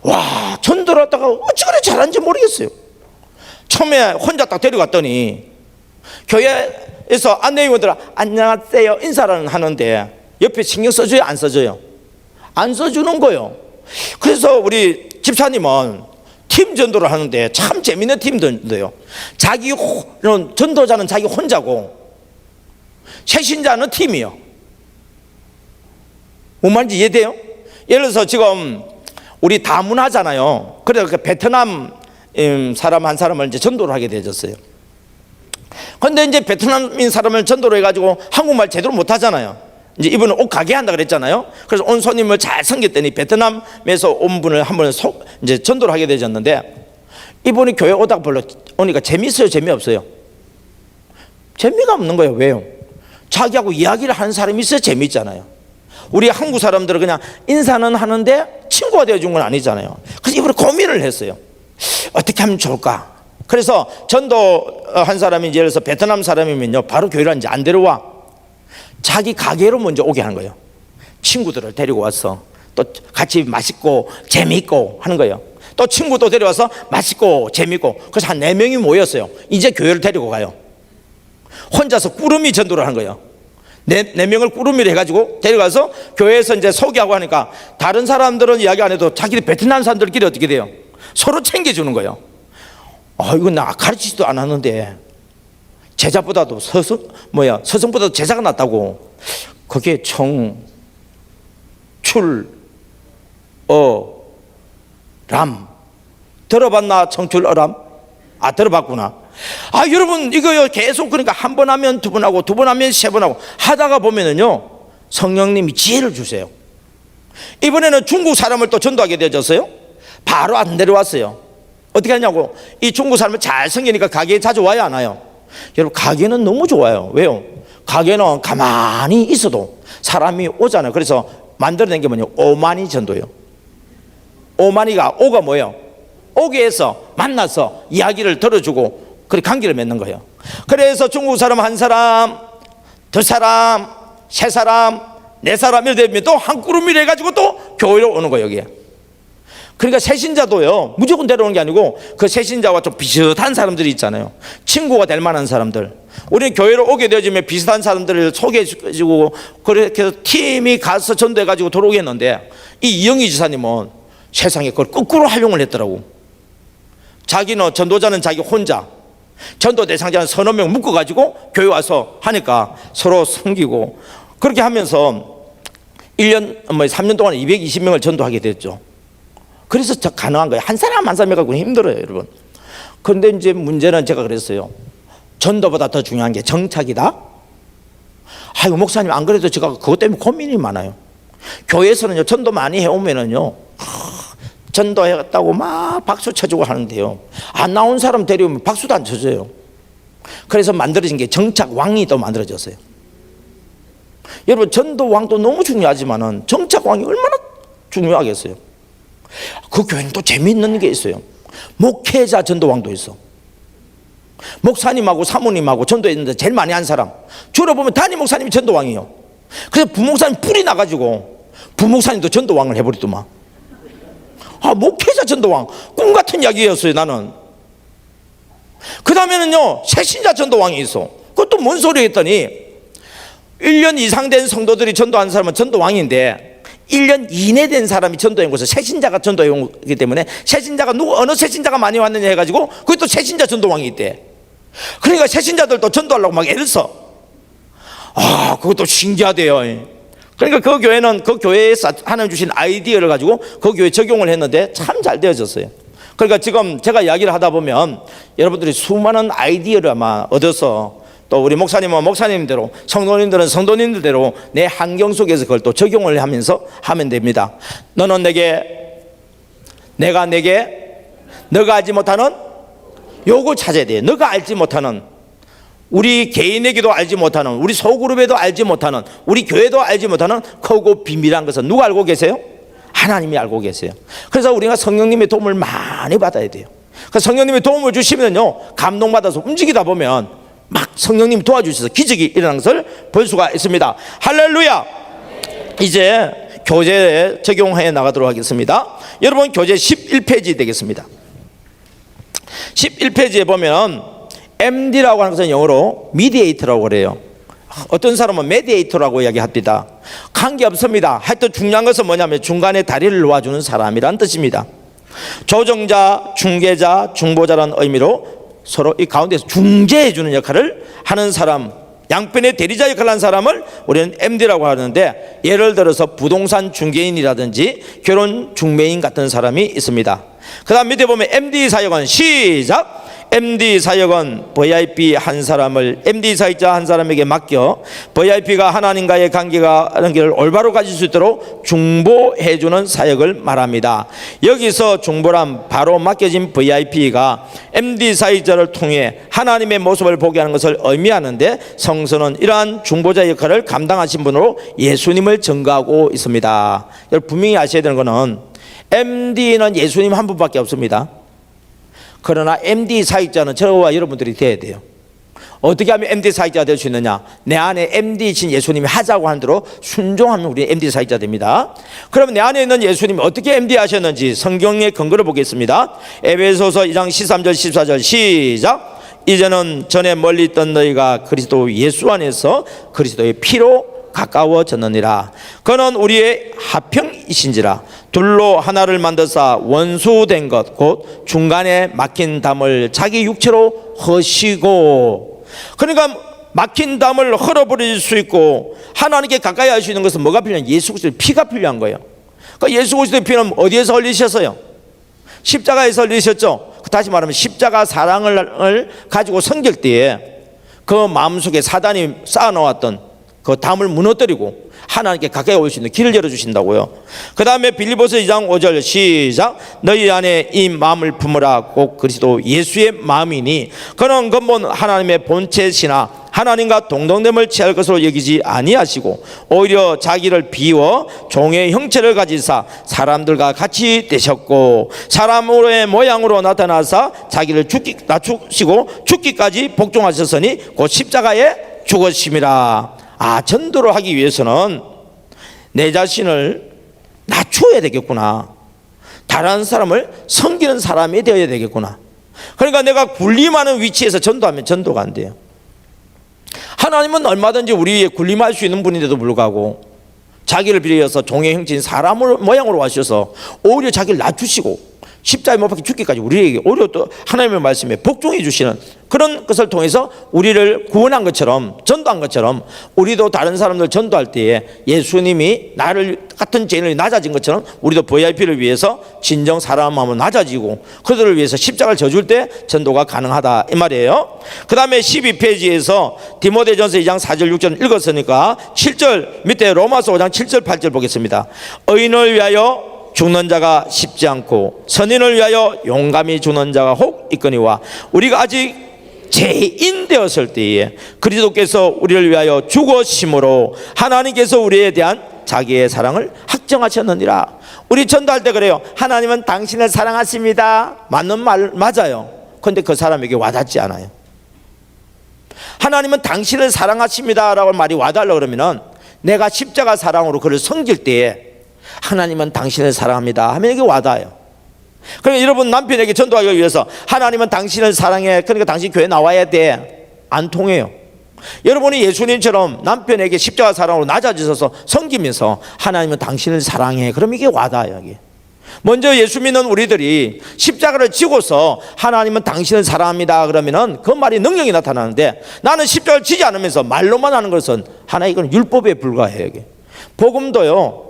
와, 전도를 하다가 어찌 그래 잘하는지 모르겠어요. 처음에 혼자 딱 데려갔더니 교회에서 안내위원들 안녕하세요 인사를 하는데 옆에 신경 써줘요? 안 써줘요? 안 써주는 거예요. 그래서 우리 집사님은 팀 전도를 하는데 참 재밌는 팀 전도예요. 전도자는 자기 혼자고 새신자는 팀이요. 뭔 말인지 이해돼요? 예를 들어서 지금 우리 다문화잖아요. 그래서 그 베트남 사람 한 사람을 이제 전도를 하게 되어졌어요. 근데 이제 베트남인 사람을 전도를 해가지고 한국말 제대로 못 하잖아요. 이제 이분은 옷 가게 한다 그랬잖아요. 그래서 온 손님을 잘 섬겼더니 베트남에서 온 분을 한번 이제 전도를 하게 되어졌는데, 이분이 교회 오다가 별로 오니까 재미있어요, 재미없어요? 재미가 없는 거예요. 왜요? 자기하고 이야기를 하는 사람이 있어야 재미있잖아요. 우리 한국 사람들은 그냥 인사는 하는데 친구가 되어준 건 아니잖아요. 그래서 이분이 고민을 했어요. 어떻게 하면 좋을까? 그래서 전도 한 사람이 예를 들어서 베트남 사람이면요, 바로 교회를 이제 안 데려와. 자기 가게로 먼저 오게 하는 거예요. 친구들을 데리고 와서 또 같이 맛있고 재미있고 하는 거예요. 또 친구도 데려와서 맛있고 재미있고. 그래서 한 4명이 모였어요. 이제 교회를 데리고 가요. 혼자서 꾸러미 전도를 하는 거예요. 4명을 꾸러미를 해가지고 데려가서 교회에서 이제 소개하고 하니까, 다른 사람들은 이야기 안 해도 자기들 베트남 사람들끼리 어떻게 돼요? 서로 챙겨주는 거예요. 이건 나 가르치지도 않았는데 제자보다도 서성보다도 제자가 낫다고. 그게 람 들어봤나? 청출어람? 들어봤구나. 여러분 이거요, 계속 그러니까 한 번 하면 2번 하고 2번 하면 3번 하고 하다가 보면은요, 성령님이 지혜를 주세요. 이번에는 중국 사람을 또 전도하게 되어졌어요. 바로 안 데려왔어요. 어떻게 하냐고, 이 중국 사람을 잘 섬기니까 가게에 자주 와요, 안 와요? 여러분 가게는 너무 좋아요. 왜요? 가게는 가만히 있어도 사람이 오잖아요. 그래서 만들어낸 게 뭐냐, 오마니 전도예요. 오마니가, 오가 뭐예요? 오게 해서 만나서 이야기를 들어주고 그렇게 관계를 맺는 거예요. 그래서 중국 사람 1사람, 2사람, 3사람, 4사람 이렇게 되면 또 한 그룹이 해가지고 또 교회로 오는 거예요, 여기에. 그러니까 새신자도요, 무조건 데려오는 게 아니고 그 새신자와 좀 비슷한 사람들이 있잖아요. 친구가 될 만한 사람들. 우리는 교회로 오게 되어지면 비슷한 사람들을 소개해주고 그렇게 해서 팀이 가서 전도해가지고 들어오게 했는데, 이 이영희 지사님은 세상에 그걸 거꾸로 활용을 했더라고. 자기는, 전도자는 자기 혼자, 전도 대상자는 3-4명 묶어가지고 교회 와서 하니까 서로 섬기고, 그렇게 하면서 3년 동안 220명을 전도하게 됐죠. 그래서 가능한 거예요. 한 사람 한 사람 해가지고 힘들어요, 여러분. 그런데 이제 문제는, 제가 그랬어요. 전도보다 더 중요한 게 정착이다. 목사님, 안 그래도 제가 그것 때문에 고민이 많아요. 교회에서는요, 전도 많이 해오면은요, 전도했다고 막 박수 쳐주고 하는데요, 안 나온 사람 데려오면 박수도 안 쳐줘요. 그래서 만들어진 게 정착왕이 또 만들어졌어요. 여러분, 전도왕도 너무 중요하지만은 정착왕이 얼마나 중요하겠어요. 그 교회는 또 재미있는 게 있어요. 목회자 전도왕도 있어. 목사님하고 사모님하고 전도했는데 제일 많이 한 사람, 주로 보면 담임 목사님이 전도왕이에요. 그래서 부목사님 뿔이 나가지고 부목사님도 전도왕을 해버리더만. 목회자 전도왕, 꿈 같은 이야기였어요, 나는. 그 다음에는요, 새신자 전도왕이 있어. 그것도 뭔 소리 했더니, 1년 이상 된 성도들이 전도한 사람은 전도왕인데, 1년 이내 된 사람이 전도한 곳에 새신자가 전도해 오기 때문에, 새신자가 어느 새신자가 많이 왔느냐 해가지고 그것도 새신자 전도왕이 있대. 그러니까 새신자들도 전도하려고 막 애를 써. 그것도 신기하대요. 그러니까 그 교회는 그 교회에서 하나님 주신 아이디어를 가지고 그 교회에 적용을 했는데 참 잘 되어졌어요. 그러니까 지금 제가 이야기를 하다 보면 여러분들이 수많은 아이디어를 아마 얻어서, 또 우리 목사님은 목사님대로, 성도님들은 성도님들대로 내 환경 속에서 그걸 또 적용을 하면서 하면 됩니다. 너는 내게, 내가 내게, 너가 알지 못하는 요걸 찾아야 돼요. 너가 알지 못하는, 우리 개인에게도 알지 못하는, 우리 소그룹에도 알지 못하는, 우리 교회도 알지 못하는 크고 비밀한 것은 누가 알고 계세요? 하나님이 알고 계세요. 그래서 우리가 성령님의 도움을 많이 받아야 돼요. 그래서 성령님의 도움을 주시면요, 감동받아서 움직이다 보면 막 성령님 도와주셔서 기적이 일어나는 것을 볼 수가 있습니다. 할렐루야. 이제 교재에 적용해 나가도록 하겠습니다. 여러분, 교재 11페이지 되겠습니다. 11페이지에 보면 MD라고 하는 것은 영어로 미디에이터라고 그래요. 어떤 사람은 메디에이터라고 이야기합니다. 관계없습니다. 하여튼 중요한 것은 뭐냐면 중간에 다리를 놓아주는 사람이란 뜻입니다. 조정자, 중개자, 중보자라는 의미로 서로 이 가운데서 중재해주는 역할을 하는 사람, 양편의 대리자 역할을 한 사람을 우리는 MD라고 하는데, 예를 들어서 부동산 중개인이라든지 결혼 중매인 같은 사람이 있습니다. 그 다음 밑에 보면 MD 사역은, 시작! MD 사역은 VIP 한 사람을, MD 사역자 한 사람에게 맡겨 VIP가 하나님과의 관계를 올바로 가질 수 있도록 중보해주는 사역을 말합니다. 여기서 중보란 바로 맡겨진 VIP가 MD 사역자를 통해 하나님의 모습을 보게 하는 것을 의미하는데, 성서는 이러한 중보자 역할을 감당하신 분으로 예수님을 증거하고 있습니다. 여러분 분명히 아셔야 되는 것은 MD는 예수님 한 분밖에 없습니다. 그러나 MD 사역자는 저와 여러분들이 돼야 돼요. 어떻게 하면 MD 사역자가 될 수 있느냐? 내 안에 MD이신 예수님이 하자고 하는 대로 순종하면 우리 MD 사역자 됩니다. 그러면 내 안에 있는 예수님이 어떻게 MD 하셨는지 성경의 근거를 보겠습니다. 에베소서 2장 13절 14절 시작! 이제는 전에 멀리 있던 너희가 그리스도 예수 안에서 그리스도의 피로 가까워졌느니라. 그는 우리의 화평이신지라. 둘로 하나를 만드사 원수된 것 곧 중간에 막힌 담을 자기 육체로 허시고. 그러니까 막힌 담을 헐어버릴 수 있고 하나님께 가까이 할 수 있는 것은 뭐가 필요한? 예수 그리스도의 피가 필요한 거예요. 그러니까 예수 그리스도의 피는 어디에서 흘리셨어요? 십자가에서 흘리셨죠. 다시 말하면 십자가 사랑을 가지고 섬길 때에 그 마음속에 사단이 쌓아놓았던 그 담을 무너뜨리고 하나님께 가까이 올 수 있는 길을 열어주신다고요. 그 다음에 빌립보서 2장 5절 시작! 너희 안에 이 마음을 품으라. 곧 그리스도 예수의 마음이니 그는 근본 하나님의 본체시나 하나님과 동등됨을 취할 것으로 여기지 아니하시고 오히려 자기를 비워 종의 형체를 가지사 사람들과 같이 되셨고 사람의 모양으로 나타나사 자기를 낮추시고 죽기까지 복종하셨으니 곧 십자가에 죽으심이라. 전도를 하기 위해서는 내 자신을 낮춰야 되겠구나. 다른 사람을 섬기는 사람이 되어야 되겠구나. 그러니까 내가 군림하는 위치에서 전도하면 전도가 안 돼요. 하나님은 얼마든지 우리의 군림할 수 있는 분인데도 불구하고 자기를 비려서 종의 형체인 사람을 모양으로 하셔서 오히려 자기를 낮추시고 십자가에 못 박혀 죽기까지 우리에게 오히려 또 하나님의 말씀에 복종해 주시는 그런 것을 통해서 우리를 구원한 것처럼, 전도한 것처럼 우리도 다른 사람들 전도할 때에 예수님이 나를 같은 죄인을 낮아진 것처럼 우리도 VIP를 위해서 진정 사람 마음은 낮아지고 그들을 위해서 십자가를 져줄 때 전도가 가능하다 이 말이에요. 그 다음에 12페이지에서 디모데전서 2장 4절 6절 읽었으니까 7절 밑에 로마서 5장 7절 8절 보겠습니다. 의인을 위하여 죽는 자가 쉽지 않고 선인을 위하여 용감히 죽는 자가 혹 있거니와 우리가 아직 죄인 되었을 때에 그리스도께서 우리를 위하여 죽으심으로 하나님께서 우리에 대한 자기의 사랑을 확정하셨느니라. 우리 전도할 때 그래요. 하나님은 당신을 사랑하십니다. 맞는 말 맞아요. 그런데 그 사람에게 와닿지 않아요. 하나님은 당신을 사랑하십니다 라고 말이 와닿으려고 그러면 내가 십자가 사랑으로 그를 섬길 때에 하나님은 당신을 사랑합니다 하면 이게 와닿아요. 그러니까 여러분 남편에게 전도하기 위해서 하나님은 당신을 사랑해, 그러니까 당신 교회 나와야 돼, 안 통해요. 여러분이 예수님처럼 남편에게 십자가 사랑으로 낮아지셔서 섬기면서 하나님은 당신을 사랑해, 그럼 이게 와닿아요. 이게 먼저 예수 믿는 우리들이 십자가를 지고서 하나님은 당신을 사랑합니다 그러면은 그 말이 능력이 나타나는데, 나는 십자가를 지지 않으면서 말로만 하는 것은 하나의 이건 율법에 불과해요. 이게 복음도요,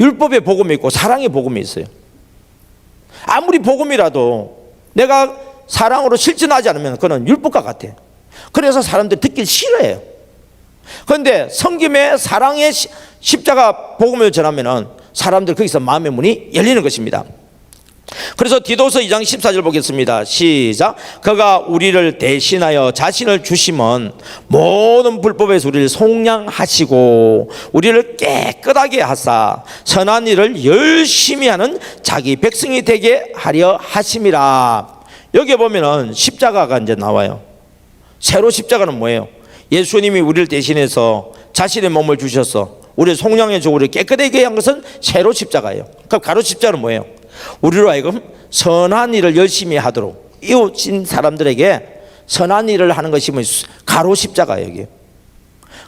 율법의 복음이 있고 사랑의 복음이 있어요. 아무리 복음이라도 내가 사랑으로 실천하지 않으면 그건 율법과 같아요. 그래서 사람들이 듣기 싫어해요. 그런데 섬김의 사랑의 십자가 복음을 전하면 사람들 거기서 마음의 문이 열리는 것입니다. 그래서 디도서 2장 14절 보겠습니다. 시작. 그가 우리를 대신하여 자신을 주심은 모든 불법에서 우리를 속량하시고 우리를 깨끗하게 하사 선한 일을 열심히 하는 자기 백성이 되게 하려 하심이라. 여기 보면은 십자가가 이제 나와요. 새로 십자가는 뭐예요? 예수님이 우리를 대신해서 자신의 몸을 주셔서 우리를 속량해 주고 우리를 깨끗하게 한 것은 새로 십자가예요. 그럼 가로 십자가는 뭐예요? 우리로 하여금 선한 일을 열심히 하도록, 이웃인 사람들에게 선한 일을 하는 것이 가로 십자가예요. 여기.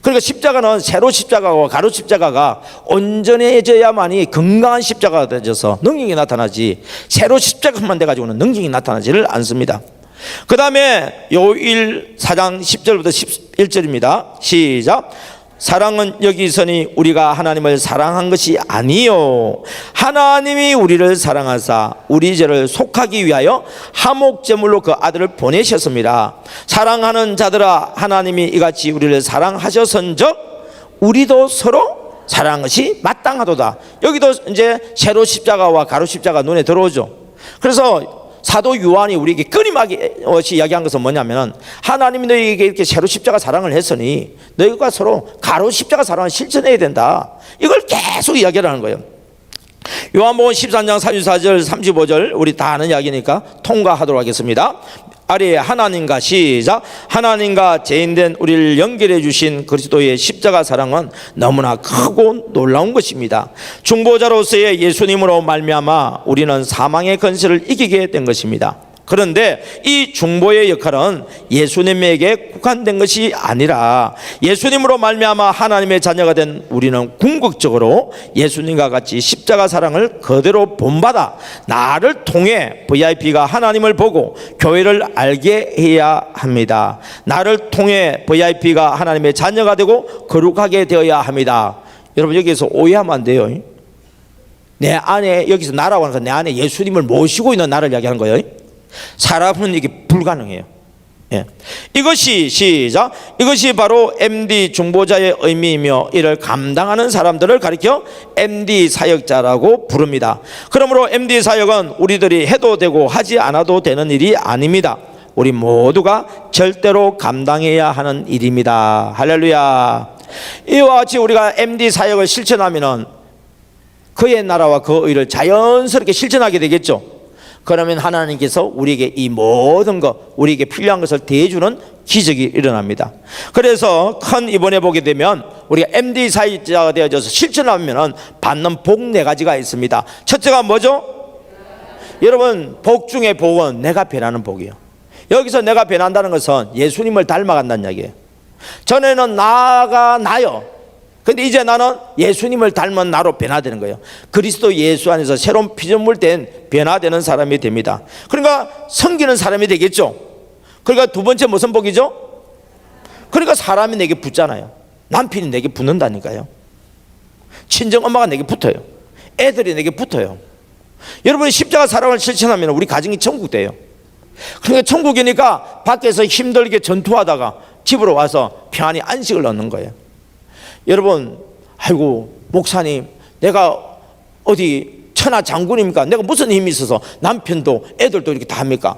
그러니까 십자가는 세로 십자가와 가로 십자가가 온전해져야만이 건강한 십자가가 되어서 능력이 나타나지, 세로 십자가만 돼가지고는 능력이 나타나지를 않습니다. 그 다음에 요일 4장 10절부터 11절입니다. 시작. 사랑은 여기 있으니 우리가 하나님을 사랑한 것이 아니요 하나님이 우리를 사랑하사 우리 죄를 속하기 위하여 화목제물로 그 아들을 보내셨습니다. 사랑하는 자들아 하나님이 이같이 우리를 사랑하셨은즉 우리도 서로 사랑한 것이 마땅하도다. 여기도 이제 세로 십자가와 가로 십자가 눈에 들어오죠. 그래서 사도 요한이 우리에게 끊임없이 이야기한 것은 뭐냐면 하나님이 너희에게 이렇게 세로 십자가 사랑을 했으니 너희가 서로 가로 십자가 사랑을 실천해야 된다. 이걸 계속 이야기를 하는 거예요. 요한복음 13장 34절 35절 우리 다 아는 이야기니까 통과하도록 하겠습니다. 아래에 하나님과 시작. 하나님과 죄인된 우리를 연결해 주신 그리스도의 십자가 사랑은 너무나 크고 놀라운 것입니다. 중보자로서의 예수님으로 말미암아 우리는 사망의 권세를 이기게 된 것입니다. 그런데 이 중보의 역할은 예수님에게 국한된 것이 아니라 예수님으로 말미암아 하나님의 자녀가 된 우리는 궁극적으로 예수님과 같이 십자가 사랑을 그대로 본받아 나를 통해 VIP가 하나님을 보고 교회를 알게 해야 합니다. 나를 통해 VIP가 하나님의 자녀가 되고 거룩하게 되어야 합니다. 여러분 여기서 오해하면 안 돼요. 내 안에 여기서 나라고 하는 건 내 안에 예수님을 모시고 있는 나를 이야기하는 거예요. 사람은 이게 불가능해요. 예. 이것이 시작. 이것이 바로 MD 중보자의 의미이며 이를 감당하는 사람들을 가리켜 MD 사역자라고 부릅니다. 그러므로 MD 사역은 우리들이 해도 되고 하지 않아도 되는 일이 아닙니다. 우리 모두가 절대로 감당해야 하는 일입니다. 할렐루야. 이와 같이 우리가 MD 사역을 실천하면은 그의 나라와 그 의를 자연스럽게 실천하게 되겠죠. 그러면 하나님께서 우리에게 이 모든 것, 우리에게 필요한 것을 대해주는 기적이 일어납니다. 그래서 큰 이번에 보게 되면 우리가 MD 사역자가 되어져서 실천하면 받는 복 4가지가 있습니다. 첫째가 뭐죠? 여러분 복 중에 복은 내가 변하는 복이에요. 여기서 내가 변한다는 것은 예수님을 닮아간다는 이야기예요. 전에는 나가 나요. 근데 이제 나는 예수님을 닮은 나로 변화되는 거예요. 그리스도 예수 안에서 새로운 피조물 된 변화되는 사람이 됩니다. 그러니까 섬기는 사람이 되겠죠. 그러니까 두 번째 무슨 복이죠? 그러니까 사람이 내게 붙잖아요. 남편이 내게 붙는다니까요. 친정 엄마가 내게 붙어요. 애들이 내게 붙어요. 여러분이 십자가 사랑을 실천하면 우리 가정이 천국 돼요. 그러니까 천국이니까 밖에서 힘들게 전투하다가 집으로 와서 평안히 안식을 얻는 거예요. 여러분, 아이고 목사님 내가 어디 천하 장군입니까? 내가 무슨 힘이 있어서 남편도 애들도 이렇게 다 합니까?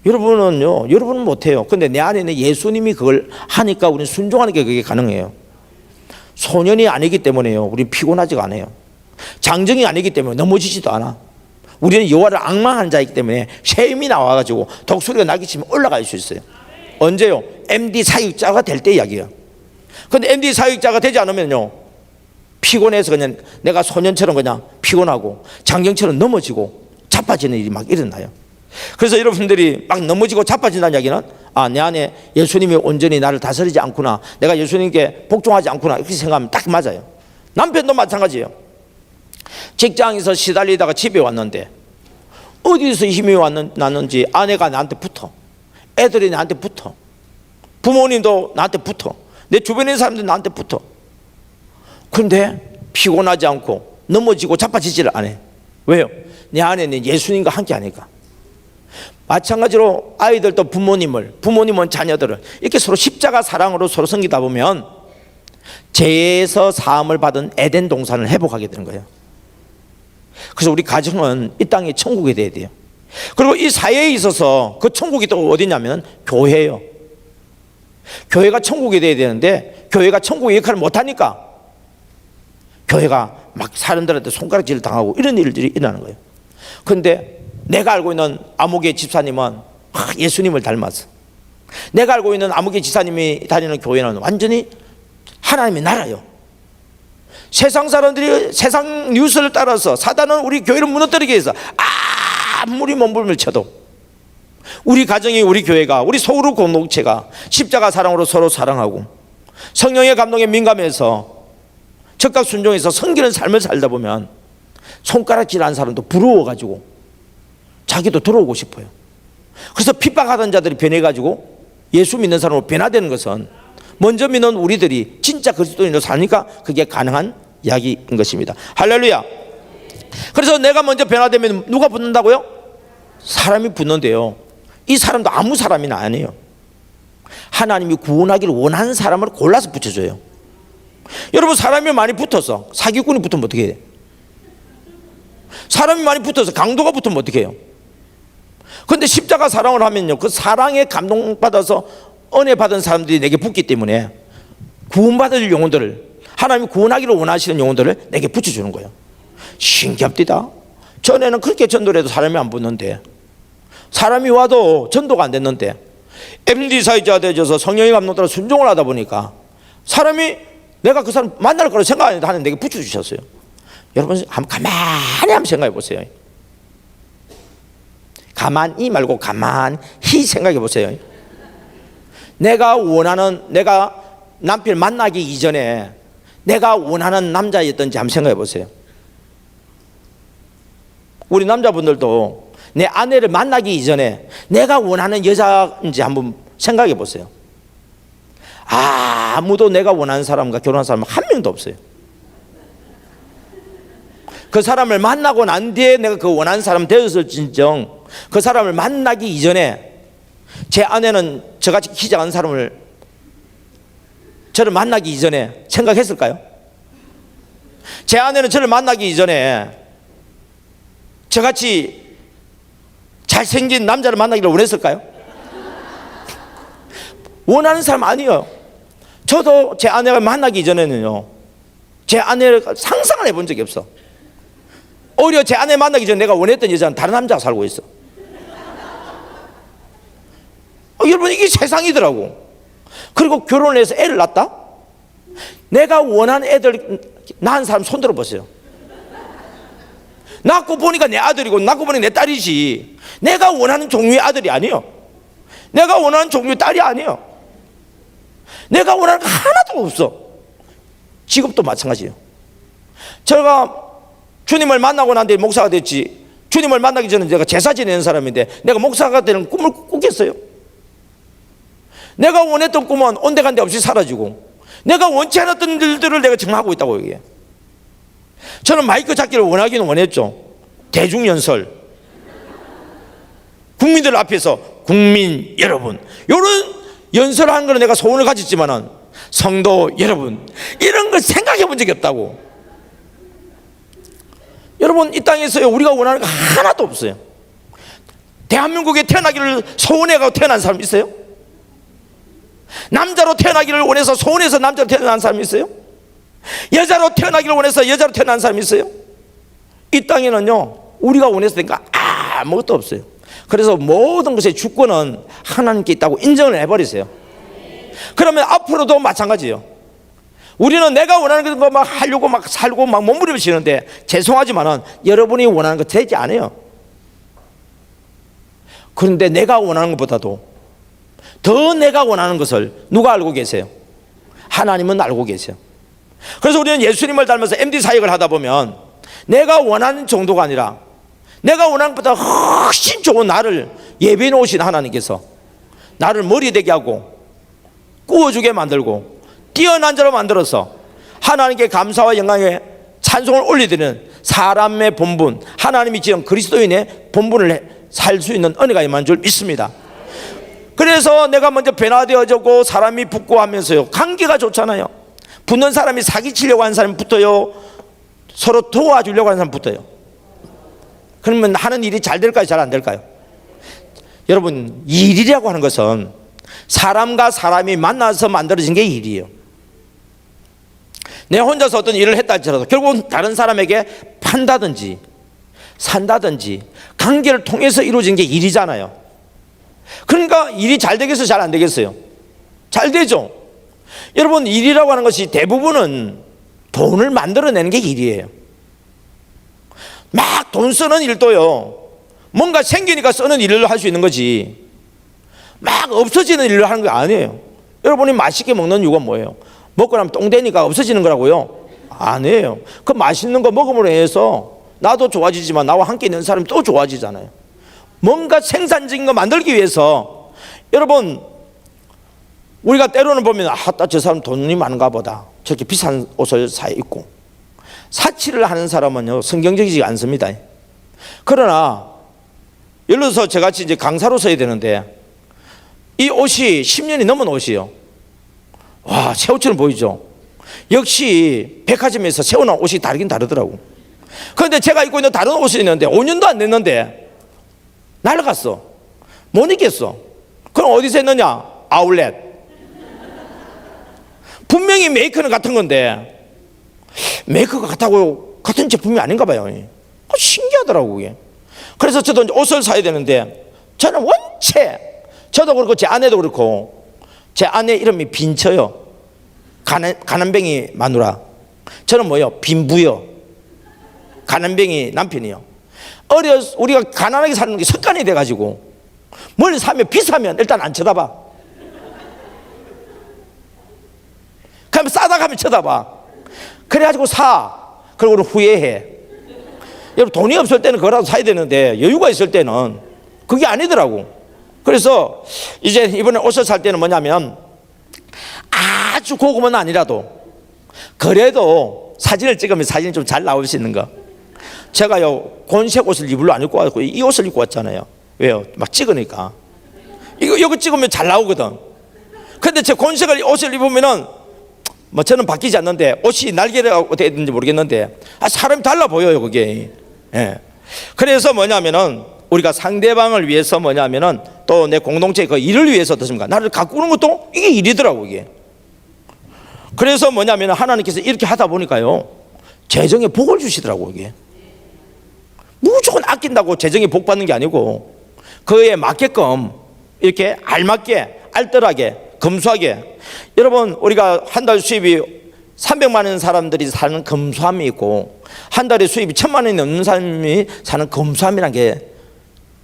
여러분은요, 여러분은 못해요. 근데 내 안에는 예수님이 그걸 하니까 우리는 순종하니까 그게 가능해요. 소년이 아니기 때문에요, 우리는 피곤하지가 않아요. 장정이 아니기 때문에 넘어지지도 않아. 우리는 여호와를 앙망하는 자이기 때문에 새 힘이 나와가지고 독수리가 날개치면 올라갈 수 있어요. 언제요? MD 사역자가 될 때 이야기예요. 근데 MD 사역자가 되지 않으면요, 피곤해서 그냥 내가 소년처럼 그냥 피곤하고 장정처럼 넘어지고 자빠지는 일이 막 일어나요. 그래서 여러분들이 막 넘어지고 자빠진다는 이야기는 내 안에 예수님이 온전히 나를 다스리지 않구나, 내가 예수님께 복종하지 않구나, 이렇게 생각하면 딱 맞아요. 남편도 마찬가지예요. 직장에서 시달리다가 집에 왔는데 어디서 힘이 났는지 아내가 나한테 붙어, 애들이 나한테 붙어, 부모님도 나한테 붙어, 내 주변에 있는 사람들이 나한테 붙어. 그런데 피곤하지 않고 넘어지고 자빠지지를 않아. 왜요? 내 안에는 예수님과 함께 하니까. 마찬가지로 아이들도 부모님은 자녀들을 이렇게 서로 십자가 사랑으로 서로 섬기다 보면 죄에서 사함을 받은 에덴 동산을 회복하게 되는 거예요. 그래서 우리 가정은 이 땅이 천국이 돼야 돼요. 그리고 이 사회에 있어서 그 천국이 또 어디냐면 교회예요. 교회가 천국이 돼야 되는데 교회가 천국의 역할을 못하니까 교회가 막 사람들한테 손가락질을 당하고 이런 일들이 일어나는 거예요. 그런데 내가 알고 있는 아무개 집사님은 예수님을 닮았어. 내가 알고 있는 아무개 집사님이 다니는 교회는 완전히 하나님의 나라예요. 세상 사람들이 세상 뉴스를 따라서 사단은 우리 교회를 무너뜨리기 위해서 아무리 몸부림을 쳐도 우리 가정이, 우리 교회가, 우리 소그룹 공동체가 십자가 사랑으로 서로 사랑하고 성령의 감동에 민감해서 적각 순종해서 섬기는 삶을 살다 보면 손가락질하는 사람도 부러워가지고 자기도 들어오고 싶어요. 그래서 핍박하던 자들이 변해가지고 예수 믿는 사람으로 변화되는 것은 먼저 믿는 우리들이 진짜 그리스도인으로 사니까 그게 가능한 이야기인 것입니다. 할렐루야. 그래서 내가 먼저 변화되면 누가 붙는다고요? 사람이 붙는데요, 이 사람도 아무 사람이 아니에요. 하나님이 구원하기를 원하는 사람을 골라서 붙여줘요. 여러분, 사람이 많이 붙어서 사기꾼이 붙으면 어떻게 해요? 사람이 많이 붙어서 강도가 붙으면 어떻게 해요? 그런데 십자가 사랑을 하면요, 그 사랑에 감동받아서 은혜 받은 사람들이 내게 붙기 때문에 구원받을 영혼들을, 하나님이 구원하기를 원하시는 영혼들을 내게 붙여주는 거예요. 신기합니다. 전에는 그렇게 전도를 해도 사람이 안 붙는데, 사람이 와도 전도가 안 됐는데 MD 사역자가 되어서 성령의 감동 따라 순종을 하다 보니까 사람이, 내가 그 사람 만날 거라고 생각 안 하는데 내게 붙여주셨어요. 여러분, 가만히 한번 생각해 보세요. 가만히 말고 가만히 생각해 보세요. 내가 남편을 만나기 이전에 내가 원하는 남자였던지 한번 생각해 보세요. 우리 남자분들도 내 아내를 만나기 이전에 내가 원하는 여자인지 한번 생각해 보세요. 아무도 내가 원하는 사람과 결혼한 사람 한 명도 없어요. 그 사람을 만나고 난 뒤에 내가 그 원하는 사람 되었을진정, 그 사람을 만나기 이전에 제 아내는 저같이 키 작은 사람을 저를 만나기 이전에 생각했을까요? 제 아내는 저를 만나기 이전에 저같이 잘생긴 남자를 만나기를 원했을까요? 원하는 사람 아니에요. 저도 제 아내가 만나기 이전에는요, 제 아내를 상상을 해본 적이 없어. 오히려 제 아내 만나기 전에 내가 원했던 여자는 다른 남자가 살고 있어. 여러분, 이게 세상이더라고. 그리고 결혼을 해서 애를 낳았다? 내가 원하는 애들 낳은 사람 손들어 보세요. 낳고 보니까 내 아들이고 낳고 보니까 내 딸이지, 내가 원하는 종류의 아들이 아니에요. 내가 원하는 종류의 딸이 아니에요. 내가 원하는 거 하나도 없어. 직업도 마찬가지예요. 제가 주님을 만나고 난 뒤에 목사가 됐지, 주님을 만나기 전에 내가 제사 지내는 사람인데 내가 목사가 되는 꿈을 꾸겠어요? 내가 원했던 꿈은 온데간데 없이 사라지고 내가 원치 않았던 일들을 내가 지금 하고 있다고 얘기해. 저는 마이크 잡기를 원하기는 원했죠. 대중연설, 국민들 앞에서 국민 여러분, 이런 연설하는 거는 내가 소원을 가졌지만은 성도 여러분, 이런 걸 생각해 본 적이 없다고. 여러분, 이 땅에서 우리가 원하는 거 하나도 없어요. 대한민국에 태어나기를 소원해가지고 태어난 사람 있어요? 남자로 태어나기를 원해서 소원해서 남자로 태어난 사람 있어요? 여자로 태어나기를 원해서 여자로 태어난 사람 있어요? 이 땅에는요, 우리가 원해서 된 거 아무것도 없어요. 그래서 모든 것의 주권은 하나님께 있다고 인정을 해버리세요. 그러면 앞으로도 마찬가지예요. 우리는 내가 원하는 거 막 하려고 막 살고 막 몸부림치는데, 죄송하지만은 여러분이 원하는 거 되지 않아요. 그런데 내가 원하는 것보다도 더 내가 원하는 것을 누가 알고 계세요? 하나님은 알고 계세요. 그래서 우리는 예수님을 닮아서 MD 사역을 하다 보면 내가 원하는 정도가 아니라 내가 원하는 것보다 훨씬 좋은 나를 예비해 놓으신 하나님께서 나를 머리 되게 하고 구워주게 만들고 뛰어난 자로 만들어서 하나님께 감사와 영광에 찬송을 올려드리는 사람의 본분, 하나님이 지은 그리스도인의 본분을 살 수 있는 은혜가 임한 줄 믿습니다. 그래서 내가 먼저 변화되어지고 사람이 붙고 하면서요, 관계가 좋잖아요. 붙는 사람이 사기치려고 하는 사람이 붙어요, 서로 도와주려고 하는 사람이 붙어요. 그러면 하는 일이 잘 될까요, 잘 안 될까요? 여러분, 일이라고 하는 것은 사람과 사람이 만나서 만들어진 게 일이에요. 내가 혼자서 어떤 일을 했다 할지라도 결국은 다른 사람에게 판다든지 산다든지 관계를 통해서 이루어진 게 일이잖아요. 그러니까 일이 잘 되겠어요, 잘 안 되겠어요? 잘 되죠. 여러분, 일이라고 하는 것이 대부분은 돈을 만들어내는 게 일이에요. 막 돈 쓰는 일도요, 뭔가 생기니까 쓰는 일을 할 수 있는 거지, 막 없어지는 일을 하는 게 아니에요. 여러분이 맛있게 먹는 이유가 뭐예요? 먹고 나면 똥 되니까 없어지는 거라고요? 아니에요. 그 맛있는 거 먹음으로 해서 나도 좋아지지만 나와 함께 있는 사람이 또 좋아지잖아요. 뭔가 생산적인 거 만들기 위해서 여러분 우리가 때로는 보면 저 사람 돈이 많은가 보다 저렇게 비싼 옷을 사 입고 사치를 하는 사람은요 성경적이지 않습니다. 그러나 예를 들어서 저같이 이제 강사로 써야 되는데 이 옷이 10년이 넘은 옷이요. 와, 새 옷처럼 보이죠. 역시 백화점에서 새어나온 옷이 다르긴 다르더라고. 그런데 제가 입고 있는 다른 옷이 있는데 5년도 안 됐는데 날아갔어. 못 입겠어. 그럼 어디서 했느냐? 아울렛. 분명히 메이커는 같은 건데 메이커가 같은 제품이 아닌가 봐요. 신기하더라고 그게. 그래서 저도 이제 옷을 사야 되는데 저는 원체 저도 그렇고 제 아내도 그렇고 제 아내 이름이 빈처요. 가난뱅이 마누라. 저는 뭐요? 빈부요. 가난뱅이 남편이요. 우리가 가난하게 사는 게 습관이 돼가지고 뭘 사면 비싸면 일단 안 쳐다봐. 그럼 싸다 가면 쳐다봐. 그래가지고 사. 그리고 후회해. 여러분 돈이 없을 때는 그거라도 사야 되는데 여유가 있을 때는 그게 아니더라고. 그래서 이제 이번에 옷을 살 때는 뭐냐면 아주 고급은 아니라도 그래도 사진을 찍으면 사진이 좀 잘 나올 수 있는 거. 제가요 곤색 옷을 입으려 안 입고 왔고 이 옷을 입고 왔잖아요. 왜요? 막 찍으니까 이거 찍으면 잘 나오거든. 근데 제 곤색을 옷을 입으면은 뭐 저는 바뀌지 않는데 옷이 날개가 어떻게 됐는지 모르겠는데 사람이 달라 보여요 그게. 예. 그래서 뭐냐면은 우리가 상대방을 위해서 뭐냐면은 또 내 공동체 그 일을 위해서 어떻습니까? 나를 가꾸는 것도 이게 일이더라고 이게. 그래서 뭐냐면은 하나님께서 이렇게 하다 보니까요 재정에 복을 주시더라고 이게. 무조건 아낀다고 재정에 복 받는 게 아니고 그에 맞게끔 이렇게 알맞게 알뜰하게 검소하게. 여러분 우리가 한 달 수입이 300만 원 사람들이 사는 검소함이 있고 한 달에 수입이 1000만 원이 넘는 사람이 사는 검소함이라는 게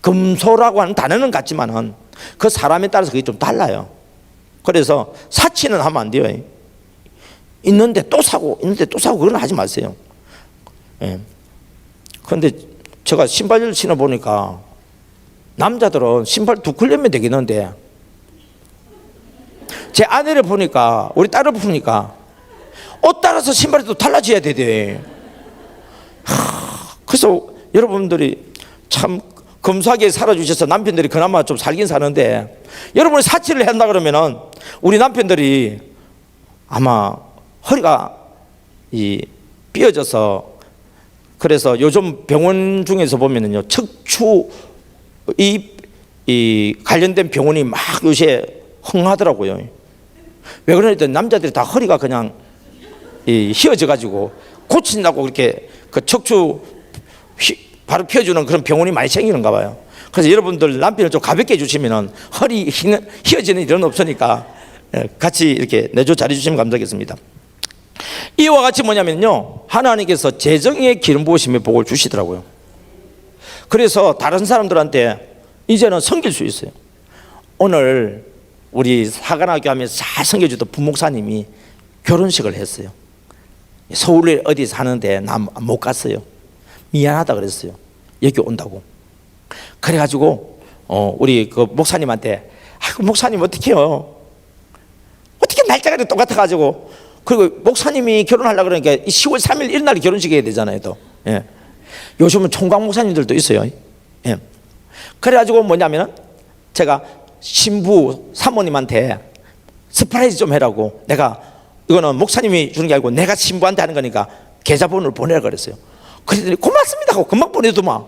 검소라고 하는 단어는 같지만은 그 사람에 따라서 그게 좀 달라요. 그래서 사치는 하면 안 돼요. 있는데 또 사고 그건 하지 마세요. 예. 그런데 제가 신발을 신어 보니까 남자들은 신발 2켤레면 되겠는데 제 아내를 보니까 우리 딸을 보니까 옷 따라서 신발이 또 달라져야 되대. 그래서 여러분들이 참 검소하게 살아주셔서 남편들이 그나마 좀 살긴 사는데 여러분이 사치를 한다 그러면은 우리 남편들이 아마 허리가 삐어져서 그래서 요즘 병원 중에서 보면은요 척추 이 관련된 병원이 막 요새 흥하더라고요. 왜 그러냐면 남자들이 다 허리가 그냥 휘어져 가지고 고친다고 그렇게 그 척추 바로 펴주는 그런 병원이 많이 생기는가 봐요. 그래서 여러분들 남편을 좀 가볍게 해주시면은 허리 휘어지는 일은 없으니까 같이 이렇게 내조 잘해주시면 감사하겠습니다. 이와 같이 뭐냐면요 하나님께서 재정의 기름 부으심의 복을 주시더라고요. 그래서 다른 사람들한테 이제는 섬길 수 있어요. 오늘 우리 사관학교 하면서 잘 섬겨주던 부목사님이 결혼식을 했어요. 서울에 어디 사는데 나 못 갔어요. 미안하다 그랬어요. 여기 온다고. 그래가지고 우리 그 목사님한테 아이고 목사님 어떡해요? 어떻게 날짜가 똑같아가지고 그리고 목사님이 결혼하려고 그러니까 10월 3일 일날에 결혼식 해야 되잖아요 또. 예. 요즘은 총각 목사님들도 있어요. 예. 그래가지고 뭐냐면은 제가 신부 사모님한테 서프라이즈 좀 해라고 내가 이거는 목사님이 주는 게 아니고 내가 신부한테 하는 거니까 계좌번호를 보내라 그랬어요. 그랬더니 고맙습니다 하고 금방 보내더만.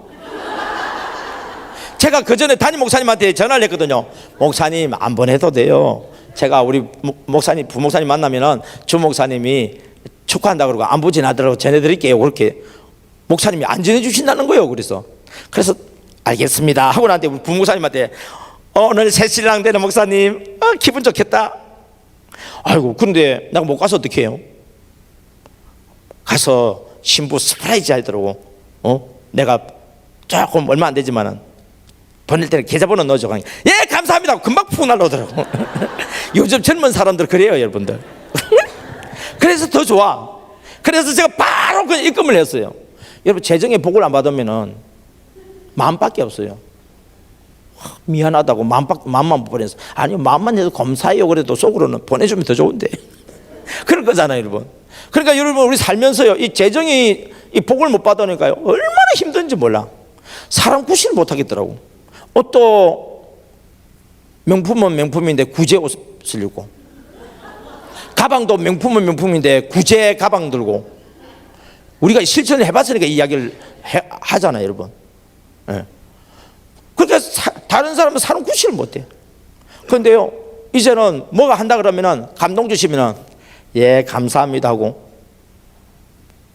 제가 그 전에 담임 목사님한테 전화를 했거든요. 목사님 안 보내도 돼요. 제가 우리 목사님 부목사님 만나면은 주 목사님이 축하한다 그러고 안부 전하더라고 전해드릴게요. 그렇게 목사님이 안 전해주신다는 거예요. 그래서 알겠습니다 하고 나한테 우리 부목사님한테 오늘 새 신랑 되는 목사님 기분 좋겠다. 아이고 근데 내가 못 가서 어떻게 해요? 가서 신부 서프라이즈 하더라고. 내가 조금 얼마 안 되지만은 보낼 때는 계좌번호 넣어줘. 예 감사합니다 금방 푹 날라오더라고. 요즘 젊은 사람들 그래요 여러분들. 그래서 더 좋아. 그래서 제가 바로 그 입금을 했어요. 여러분 재정의 복을 안 받으면은 마음밖에 없어요. 미안하다고 마음만 보내서 아니요 마음만 해도 검사해요 그래도 속으로는 보내주면 더 좋은데 그럴 거잖아요 여러분. 그러니까 여러분 우리 살면서요 이 재정이 이 복을 못 받으니까요 얼마나 힘든지 몰라. 사람 구실을 못 하겠더라고. 옷도 명품은 명품인데 구제 옷을 입고, 가방도 명품은 명품인데 구제 가방 들고. 우리가 실천을 해봤으니까 이 이야기를 하잖아요 여러분. 예. 그러니까 다른 사람은 사람 구실을 못해. 그런데요 이제는 뭐가 한다 그러면은 감동 주시면은 예 감사합니다 하고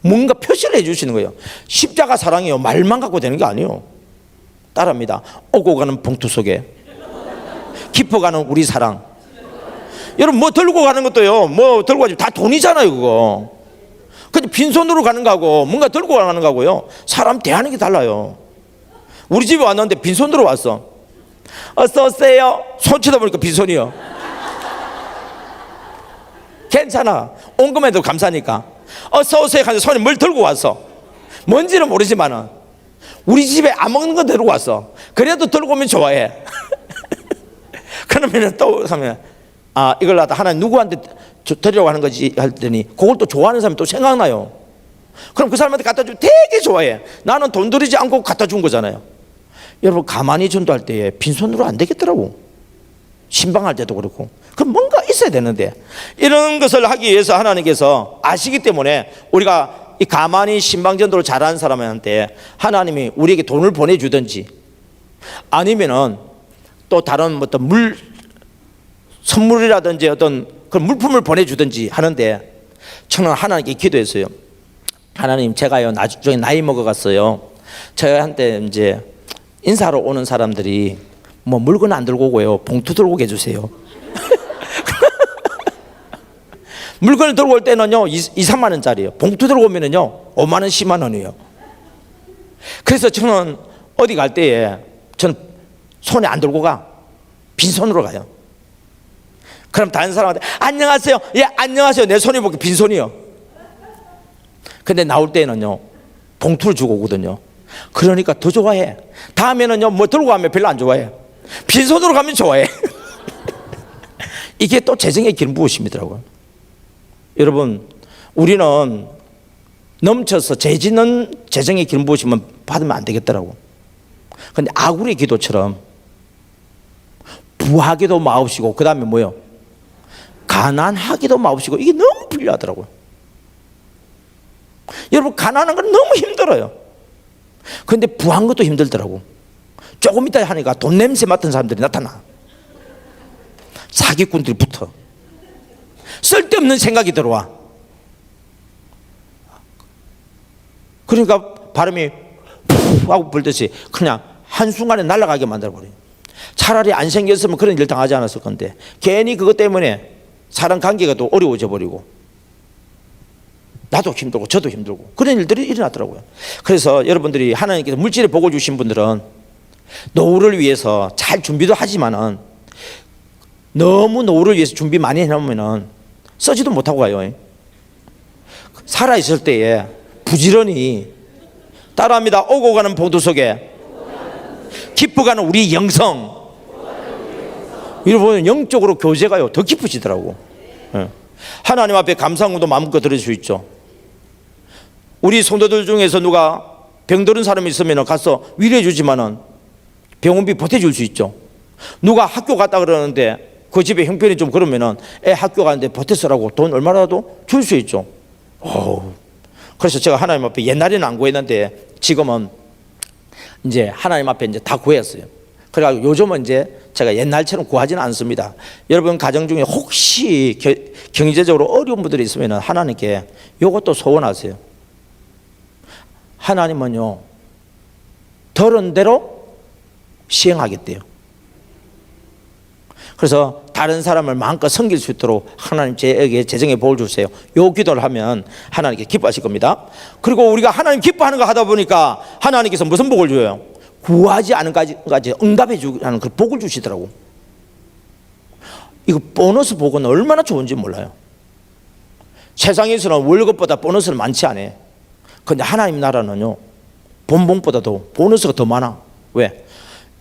뭔가 표시를 해주시는 거예요. 십자가 사랑이요 말만 갖고 되는 게 아니에요. 따라합니다. 오고 가는 봉투 속에 깊어가는 우리 사랑. 여러분 뭐 들고 가는 것도요 뭐 들고 가지 다 돈이잖아요 그거. 근데 빈손으로 가는 거하고 뭔가 들고 가는 거하고요 사람 대하는 게 달라요. 우리 집에 왔는데 빈손으로 왔어. 어서 오세요. 손 쳐다보니까 빈손이요. 괜찮아. 온 것만해도 감사하니까. 어서 오세요 하면서 손에 뭘 들고 왔어. 뭔지는 모르지만은 우리 집에 안 먹는 거 들고 왔어. 그래도 들고 오면 좋아해. 그러면은 또 하면 아 이걸 갖다 하나님 누구한테 드리려고 하는 거지 했더니 그걸 또 좋아하는 사람이 또 생각나요. 그럼 그 사람한테 갖다 주면 되게 좋아해. 나는 돈 들이지 않고 갖다 준 거잖아요. 여러분 가만히 전도할 때에 빈손으로 안 되겠더라고. 신방할 때도 그렇고. 그럼 뭔가 있어야 되는데 이런 것을 하기 위해서 하나님께서 아시기 때문에 우리가 이 가만히 신방 전도를 잘하는 사람한테 하나님이 우리에게 돈을 보내주든지 아니면은 또 다른 어떤 선물이라든지 어떤 그런 물품을 보내주든지 하는데 저는 하나님께 기도했어요. 하나님 제가요 나중에 나이 먹어갔어요. 저한테 이제 인사하러 오는 사람들이 뭐 물건 안 들고 오고요 봉투 들고 오게 해주세요. 물건을 들고 올 때는요 2~3만 원짜리예요. 봉투 들고 오면은요 5만 원 10만 원이에요. 그래서 저는 어디 갈 때에 저는 손에 안 들고 가. 빈손으로 가요. 그럼 다른 사람한테 안녕하세요. 예 안녕하세요. 내 손이 보기 빈손이요. 근데 나올 때는요 봉투를 주고 오거든요. 그러니까 더 좋아해. 다음에는요 뭐 들고 가면 별로 안 좋아해. 빈손으로 가면 좋아해. 이게 또 재정의 기름 부으심이더라고요. 여러분 우리는 넘쳐서 재지는 재정의 기름 부으심은 받으면 안 되겠더라고. 근데 아굴의 기도처럼 부하기도 마옵시고 그 다음에 뭐요? 가난하기도 마옵시고 이게 너무 필요하더라고요. 여러분 가난한 건 너무 힘들어요. 근데 부한 것도 힘들더라고. 조금 있다 하니까 돈 냄새 맡은 사람들이 나타나. 사기꾼들이 붙어. 쓸데없는 생각이 들어와. 그러니까 바람이 푸 하고 불듯이 그냥 한순간에 날아가게 만들어버려요. 차라리 안 생겼으면 그런 일 당하지 않았을 건데 괜히 그것 때문에 사람 관계가 또 어려워져 버리고 나도 힘들고 저도 힘들고 그런 일들이 일어났더라고요. 그래서 여러분들이 하나님께서 물질의 복을 주신 분들은 노후를 위해서 잘 준비도 하지만은 너무 노후를 위해서 준비 많이 해놓으면은 쓰지도 못하고 가요. 살아있을 때에 부지런히 따라합니다. 오고 가는 봉투 속에 깊어가는 우리 영성. 여러분 영적으로 교제가요 더 깊어지더라고. 하나님 앞에 감사함도 마음껏 드릴 수 있죠. 우리 성도들 중에서 누가 병들은 사람이 있으면 가서 위로해 주지만은 병원비 보태줄 수 있죠. 누가 학교 갔다 그러는데 그 집에 형편이 좀 그러면은 애 학교 가는데 보태서라고 돈 얼마라도 줄 수 있죠. 그래서 제가 하나님 앞에 옛날에는 안 구했는데 지금은 이제 하나님 앞에 이제 다 구했어요. 그래가지고 요즘은 이제 제가 옛날처럼 구하지는 않습니다. 여러분 가정 중에 혹시 경제적으로 어려운 분들이 있으면 하나님께 이것도 소원하세요. 하나님은요 들은 대로 시행하겠대요. 그래서 다른 사람을 마음껏 섬길 수 있도록 하나님 제에게 재정의 복을 주세요. 요 기도를 하면 하나님께 기뻐하실 겁니다. 그리고 우리가 하나님 기뻐하는 거 하다 보니까 하나님께서 무슨 복을 줘요? 구하지 않은 까지 응답해 주는 그 복을 주시더라고. 이거 보너스 복은 얼마나 좋은지 몰라요. 세상에서는 월급보다 보너스는 많지 않아. 근데 하나님 나라는요 본봉보다도 보너스가 더 많아. 왜?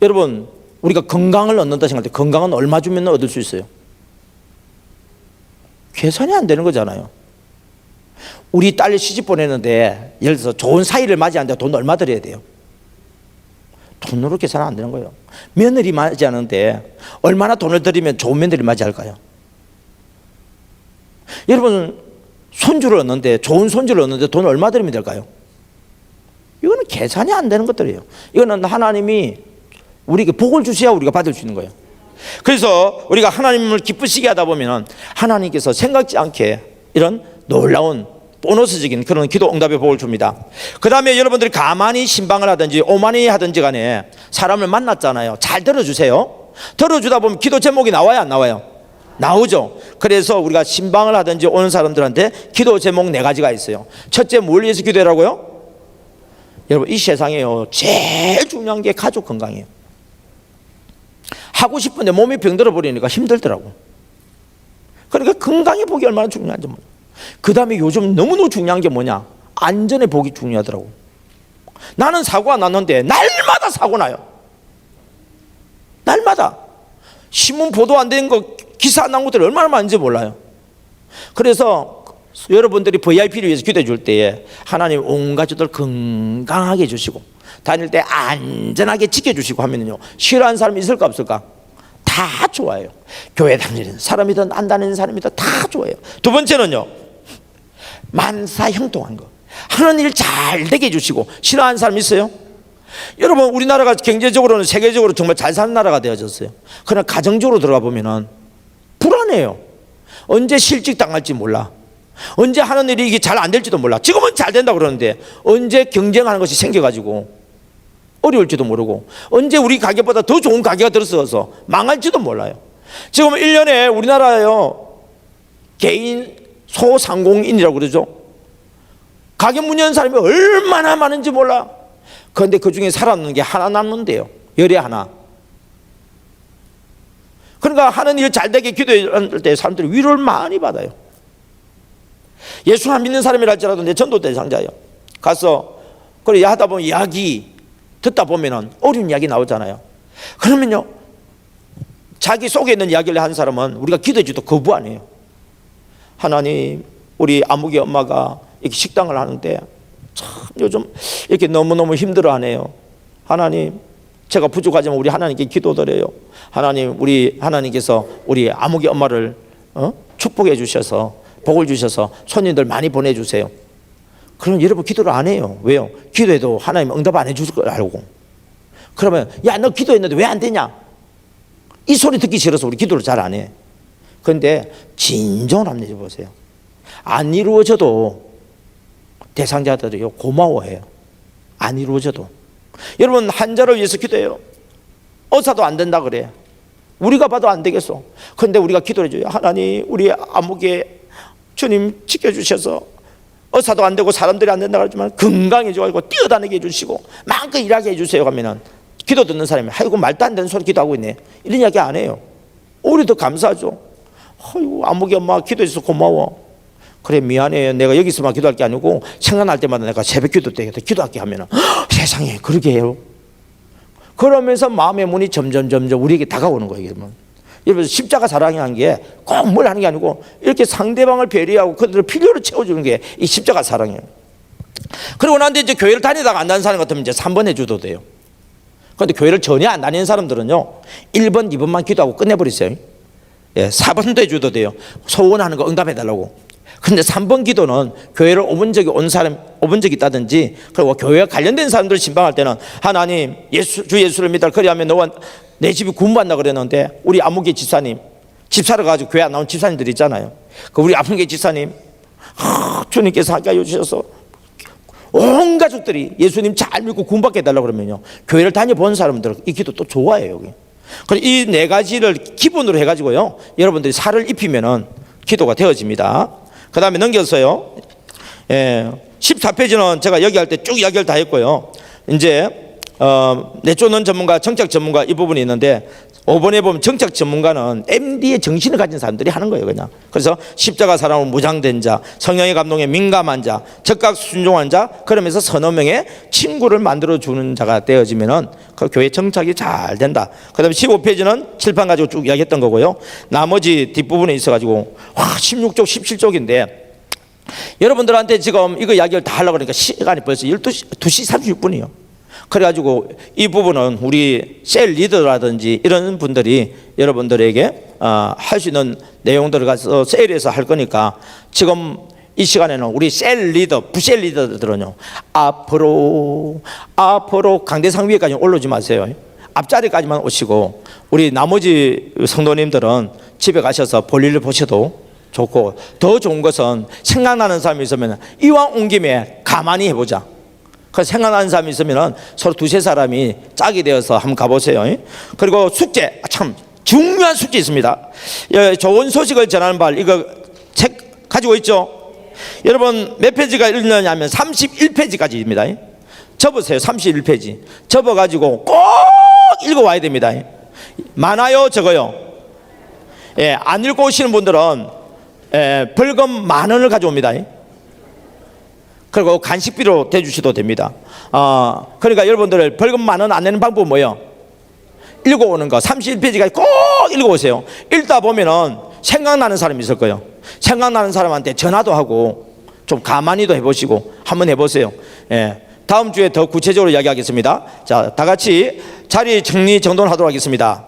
여러분 우리가 건강을 얻는다 생각할 때 건강은 얼마 주면 얻을 수 있어요? 계산이 안 되는 거잖아요. 우리 딸 시집 보내는데 예를 들어서 좋은 사이를 맞이하는데 돈 얼마 들여야 돼요? 돈으로 계산은 안 되는 거예요. 며느리 맞이하는데 얼마나 돈을 들이면 좋은 며느리 맞이할까요? 여러분 손주를 얻는데 좋은 손주를 얻는데 돈 얼마 들이면 될까요? 이거는 계산이 안 되는 것들이에요. 이거는 하나님이 우리에게 복을 주셔야 우리가 받을 수 있는 거예요. 그래서 우리가 하나님을 기쁘시게 하다 보면 하나님께서 생각지 않게 이런 놀라운 보너스적인 그런 기도 응답의 복을 줍니다. 그 다음에 여러분들이 가만히 신방을 하든지 오만히 하든지 간에 사람을 만났잖아요. 잘 들어주세요. 들어주다 보면 기도 제목이 나와요, 안 나와요? 나오죠. 그래서 우리가 신방을 하든지 오는 사람들한테 기도 제목 4가지가 있어요. 첫째, 뭘 위해서 기도하라고요? 여러분 이 세상에요 제일 중요한 게 가족 건강이에요. 하고 싶은데 몸이 병들어 버리니까 힘들더라고. 그러니까 건강의 복이 얼마나 중요한지 몰라. 그 다음에 요즘 너무너무 중요한 게 뭐냐? 안전의 복이 중요하더라고. 나는 사고가 났는데 날마다 사고 나요. 날마다 신문 보도 안 되는 거 기사 안 나온 것들이 얼마나 많은지 몰라요. 그래서 여러분들이 VIP를 위해서 기도해 줄 때에 하나님 온 가족들 건강하게 해주시고 다닐 때 안전하게 지켜주시고 하면요 싫어하는 사람이 있을까 없을까? 다 좋아요. 교회 다니는 사람이든 안 다니는 사람이든 다 좋아요. 두 번째는요 만사형통한 거. 하는 일 잘 되게 해주시고 싫어하는 사람 있어요? 여러분 우리나라가 경제적으로는 세계적으로 정말 잘 사는 나라가 되어졌어요. 그러나 가정적으로 들어가 보면은 불안해요. 언제 실직 당할지 몰라. 언제 하는 일이 이게 잘 안 될지도 몰라. 지금은 잘 된다고 그러는데 언제 경쟁하는 것이 생겨가지고 어려울지도 모르고 언제 우리 가게보다 더 좋은 가게가 들어서서 망할지도 몰라요. 지금 1년에 우리나라요 개인 소상공인이라고 그러죠. 가게 문 여는 사람이 얼마나 많은지 몰라. 그런데 그 중에 살아남는 게 하나 남는데요. 열에 하나. 그러니까 하는 일 잘 되게 기도할 때 사람들이 위로를 많이 받아요. 예수 안 믿는 사람이랄지라도 내 전도 대상자예요. 가서 그래 하다 보면 이야기 듣다 보면은 어려운 이야기 나오잖아요. 그러면요 자기 속에 있는 이야기를 하는 사람은 우리가 기도해줘도 거부 안 해요. 하나님 우리 아무개 엄마가 이렇게 식당을 하는데 참 요즘 이렇게 너무너무 힘들어하네요. 하나님 제가 부족하지만 우리 하나님께 기도드려요. 하나님 우리 하나님께서 우리 아무개 엄마를 축복해 주셔서 복을 주셔서 손님들 많이 보내주세요. 그럼 여러분 기도를 안 해요. 왜요? 기도해도 하나님 응답 안 해줄 걸 알고. 그러면 야 너 기도했는데 왜 안 되냐? 이 소리 듣기 싫어서 우리 기도를 잘 안 해. 그런데 진정을 한번 해보세요. 안 이루어져도 대상자들이요 고마워해요. 안 이루어져도. 여러분 환자를 위해서 기도해요. 의사도 안 된다 그래. 우리가 봐도 안 되겠어. 그런데 우리가 기도를 해줘요. 하나님 우리 아무개 주님 지켜주셔서 의사도 안 되고 사람들이 안 된다 그러지만 건강해져가지고 뛰어다니게 해주시고 마음껏 일하게 해주세요 하면은 기도 듣는 사람이 아이고 말도 안 되는 소리 기도하고 있네 이런 이야기 안 해요. 오히려 더 감사하죠. 아이고 아무개 엄마 기도해줘서 고마워. 그래 미안해요. 내가 여기서만 기도할 게 아니고 생각날 때마다 내가 새벽 기도 때 기도할게 하면은 세상에 그러게 해요. 그러면서 마음의 문이 점점 우리에게 다가오는 거예요. 여러분 십자가 사랑이라는 게 꼭 뭘 하는 게 아니고 이렇게 상대방을 배려하고 그들을 필요로 채워주는 게 이 십자가 사랑이에요. 그리고 난 뒤에 이제 교회를 다니다가 안 다니는 사람 같으면 이제 3번 해줘도 돼요. 그런데 교회를 전혀 안 다니는 사람들은요 1번 2번만 기도하고 끝내버리세요. 예, 4번도 해줘도 돼요. 소원하는 거 응답해달라고. 그런데 3번 기도는 교회를 5번 적이 온 사람 5번 적이 있다든지 그리고 교회와 관련된 사람들을 신방할 때는 하나님 주 예수를 믿어 그리하면 너와 내 집이 구원받는다 그랬는데 우리 아무개 집사님 집사를 가지고 교회 안 나온 집사님들 있잖아요. 그 우리 아무개 집사님 주님께서 함께 해주셔서 온 가족들이 예수님 잘 믿고 구원받게 해달라고 그러면요 교회를 다녀본 사람들은 이 기도 또 좋아해요. 이 4가지를 기본으로 해가지고요 여러분들이 살을 입히면은 기도가 되어집니다. 그 다음에 넘겨서요 14페이지는 제가 여기 할 때 쭉 이야기를 다 했고요. 이제 내쫓는 전문가, 정책 전문가 이 부분이 있는데 5번에 보면 정책 전문가는 MD의 정신을 가진 사람들이 하는 거예요, 그냥. 그래서 십자가 사랑으로 무장된 자, 성령의 감동에 민감한 자, 적각 순종한 자, 그러면서 서너 명의 친구를 만들어 주는 자가 되어지면은 그 교회 정착이 잘 된다. 그다음에 15페이지는 칠판 가지고 쭉 이야기했던 거고요. 나머지 뒷부분에 있어가지고 16쪽, 17쪽인데 여러분들한테 지금 이거 이야기를 다 하려고 그러니까 시간이 벌써 2시 36분이요. 그래가지고 이 부분은 우리 셀 리더라든지 이런 분들이 여러분들에게 할 수 있는 내용들을 가서 셀에서 할 거니까 지금 이 시간에는 우리 셀 리더, 부셀 리더들은요 앞으로 강대상 위에까지 올라오지 마세요. 앞자리까지만 오시고 우리 나머지 성도님들은 집에 가셔서 볼일을 보셔도 좋고, 더 좋은 것은 생각나는 사람이 있으면 이왕 온 김에 가만히 해보자. 그래서 생각나는 사람이 있으면 서로 두세 사람이 짝이 되어서 한번 가보세요. 그리고 숙제, 참 중요한 숙제 있습니다. 좋은 소식을 전하는 발, 이거 책 가지고 있죠? 여러분 몇 페이지가 읽느냐면 31페이지까지입니다. 접으세요. 31페이지 접어가지고 꼭 읽어와야 됩니다. 많아요, 적어요? 안 읽고 오시는 분들은 벌금 10,000원을 가져옵니다. 그리고 간식비로 대주셔도 됩니다. 그러니까 여러분들 벌금 10,000원 안 내는 방법은 뭐예요? 읽어오는 거. 31페이지까지 꼭 읽어오세요. 읽다 보면은 생각나는 사람이 있을 거예요. 생각나는 사람한테 전화도 하고 좀 가만히도 해보시고 한번 해보세요. 다음 주에 더 구체적으로 이야기하겠습니다. 자, 다 같이 자리 정리 정돈하도록 하겠습니다.